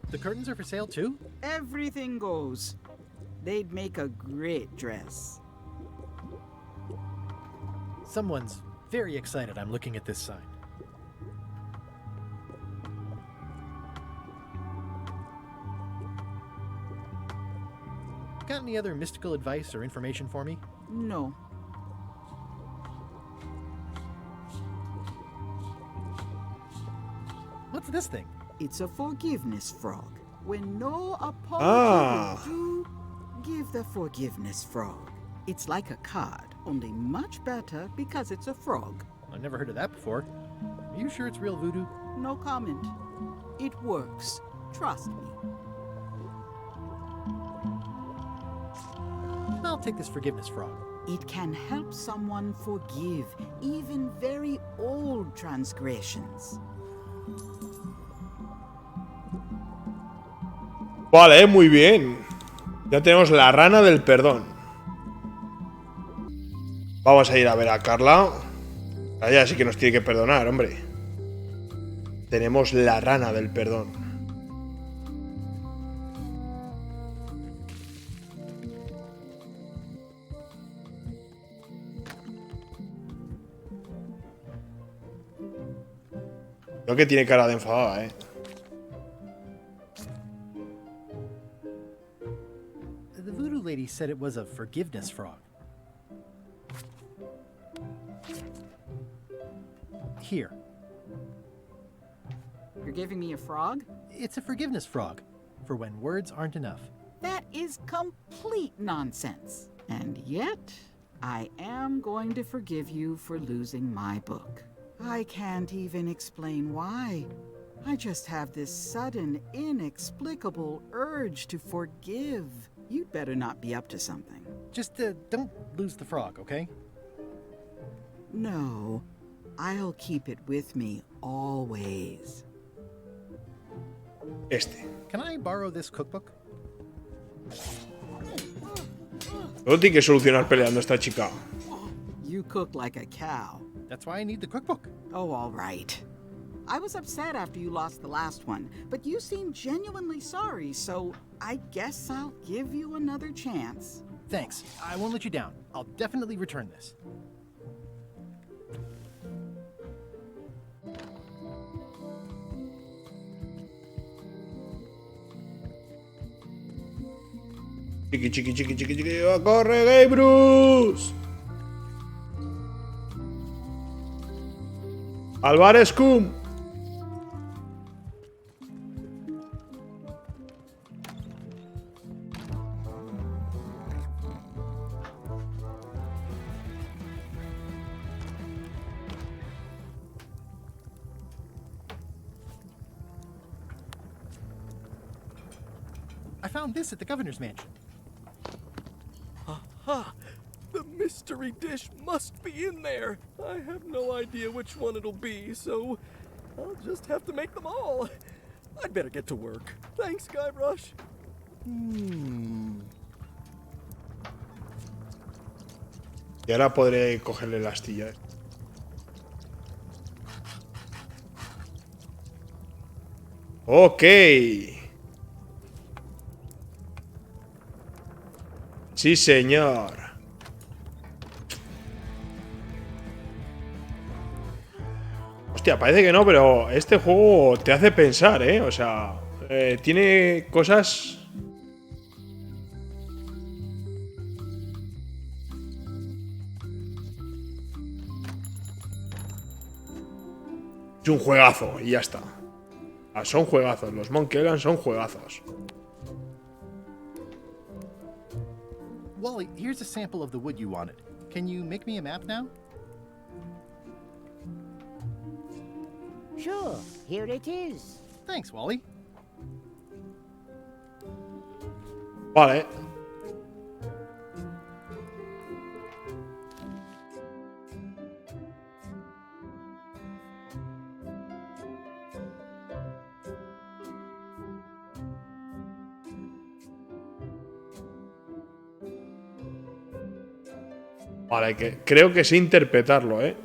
The curtains are for sale too? Everything goes. They'd make a great dress. Someone's very excited I'm looking at this sign. got any other mystical advice or information for me? No. What's this thing? It's a forgiveness frog. When no apology will do, give the forgiveness frog. It's like a card, only much better because it's a frog. I've never heard of that before. Are you sure it's real voodoo? No comment. It works. Trust me. I'll take this forgiveness frog. It can help someone forgive even very old transgressions. Vale, muy bien. Ya tenemos la rana del perdón. Vamos a ir a ver a Carla. Ella sí que nos tiene que perdonar, hombre. Tenemos la rana del perdón. Creo que tiene cara de enfadada, The voodoo lady said it was a forgiveness frog. Here. You're giving me a frog? It's a forgiveness frog, for when words aren't enough. That is complete nonsense. And yet, I am going to forgive you for losing my book. I can't even explain why. I just have this sudden, inexplicable urge to forgive. You'd better not be up to something. Just don't lose the frog, okay? No, I'll keep it with me always. Can I borrow this cookbook? Todo tiene que solucionar peleando esta chica. You cook like a cow. That's why I need the cookbook. Oh, all right. I was upset after you lost the last one, but you seemed genuinely sorry, so I guess I'll give you another chance. Thanks. I won't let you down. I'll definitely return this. Chiqui, chiqui, chiqui, chiqui, chiqui. ¡Corre, Gay Bruce! Álvarez Cum. I found this at the governor's mansion. Aha! The mystery dish must be in there. I have no idea which one it'll be, so I'll just have to make them all. I'd better get to work. Thanks, Guybrush. Y ahora podré cogerle la astilla. Ok. Sí, señor. Hostia, parece que no, pero este juego te hace pensar, ¿eh? O sea, tiene cosas... Es un juegazo y ya está. Son juegazos, los Monkey Island son juegazos. Wally, here's a sample of the wood you wanted. Can you make me a map now? Sure, here it is. Thanks, Wally. Vale. Vale, que creo que sé interpretarlo, ¿eh?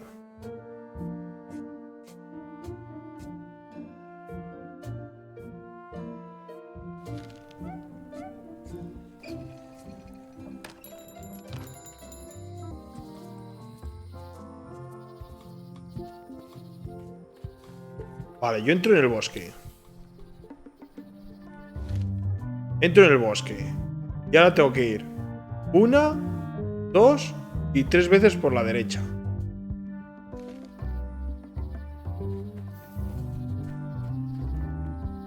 Vale, yo entro en el bosque. Entro en el bosque. Y ahora tengo que ir 1, 2 y 3 veces por la derecha.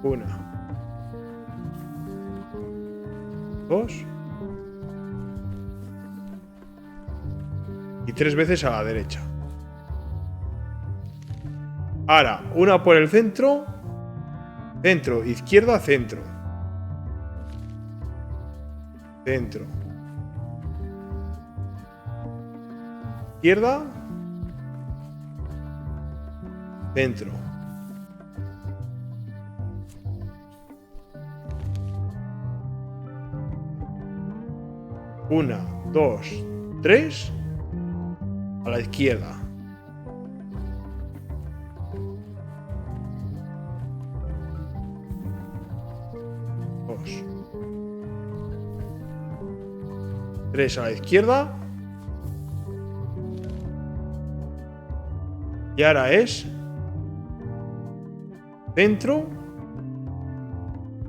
Una, 2 y 3 veces a la derecha. Ahora, una por el centro. Centro, izquierda, centro. Centro. Izquierda. Centro. Una, 2, 3. A la izquierda. Dos. 3 a la izquierda. Y ahora es centro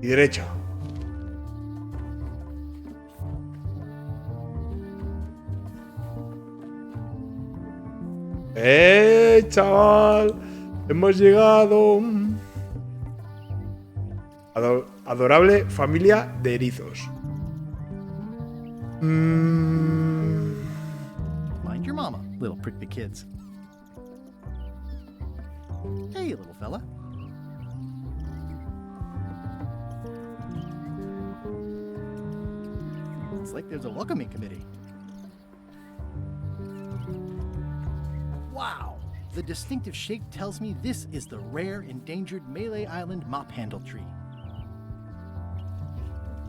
y derecha. Chaval, hemos llegado. Adorable familia de erizos. Mind your mama, little prickly kids. Hey, little fella. It's like there's a welcoming committee. Wow! The distinctive shape tells me this is the rare endangered Malay Island mop handle tree.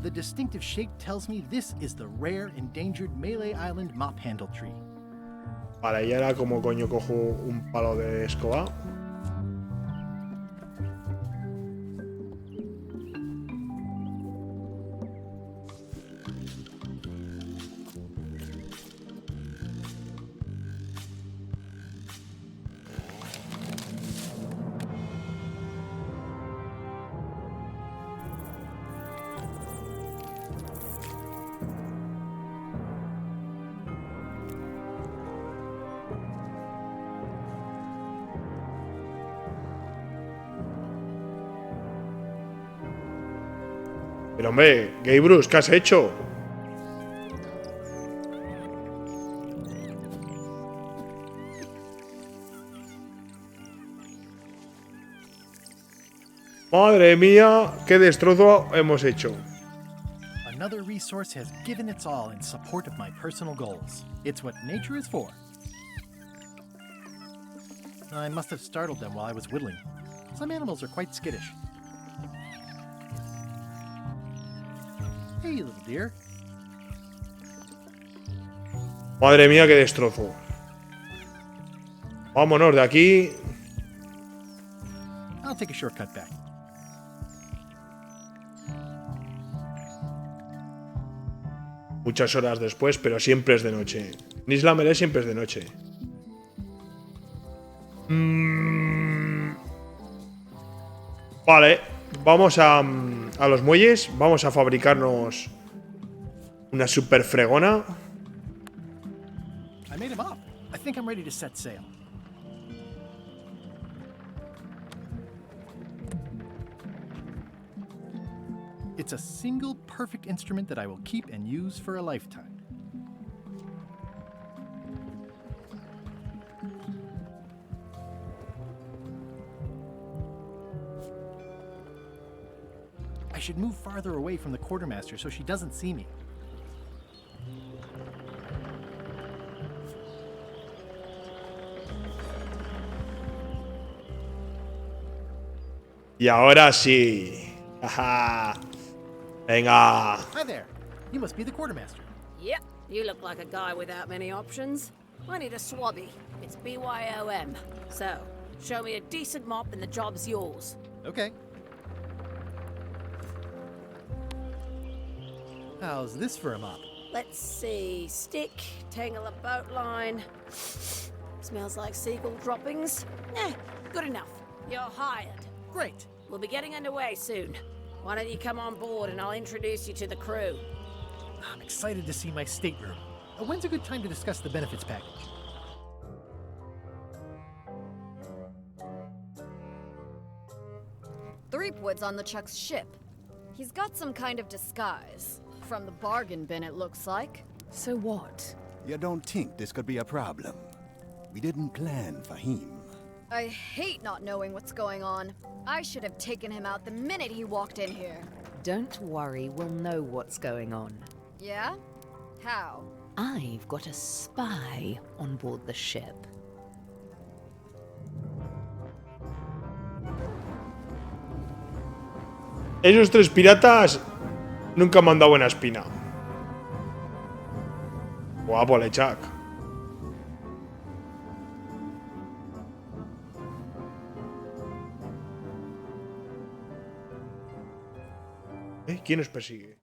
The distinctive shape tells me this is the rare endangered Malay Island mop handle tree. Vale, y ahora como coño cojo un palo de escoba. Pero hombre, Gay Bruce, ¿qué has hecho? Madre mía, qué destrozo hemos hecho. Another resource has given its all in support of my personal goals. It's what nature is for. I must have startled them while I was whittling. Some animals are quite skittish. Hey, little dear. Madre mía, qué destrozo. Vámonos de aquí. I'll take a shortcut back. Muchas horas después, pero siempre es de noche. En Isla Melé siempre es de noche. Vale, vamos a los muelles. Vamos a fabricarnos una super fregona. I made him up. I think I'm ready to set sail. It's a single perfect instrument that I will keep and use for a lifetime. I should move farther away from the quartermaster so she doesn't see me. Y ahora sí. Ajá. Venga. Hi there. You must be the quartermaster. Yep, you look like a guy without many options. I need a swabby. It's BYOM. So, show me a decent mop and the job's yours. Okay. How's this for a mop? Let's see. Stick, tangle a boat line. Smells like seagull droppings. Good enough. You're hired. Great. We'll be getting underway soon. Why don't you come on board and I'll introduce you to the crew. I'm excited to see my stateroom. When's a good time to discuss the benefits package? Threepwood's on the Chuck's ship. He's got some kind of disguise. From the bargain bin, it looks like. So what? You don't think this could be a problem? We didn't plan for him. I hate not knowing what's going on. I should have taken him out the minute he walked in here. Don't worry, we'll know what's going on. Yeah? How? I've got a spy on board the ship. Esos tres piratas nunca me han dado buena espina. Guapo, Lechak. ¿Quién nos persigue?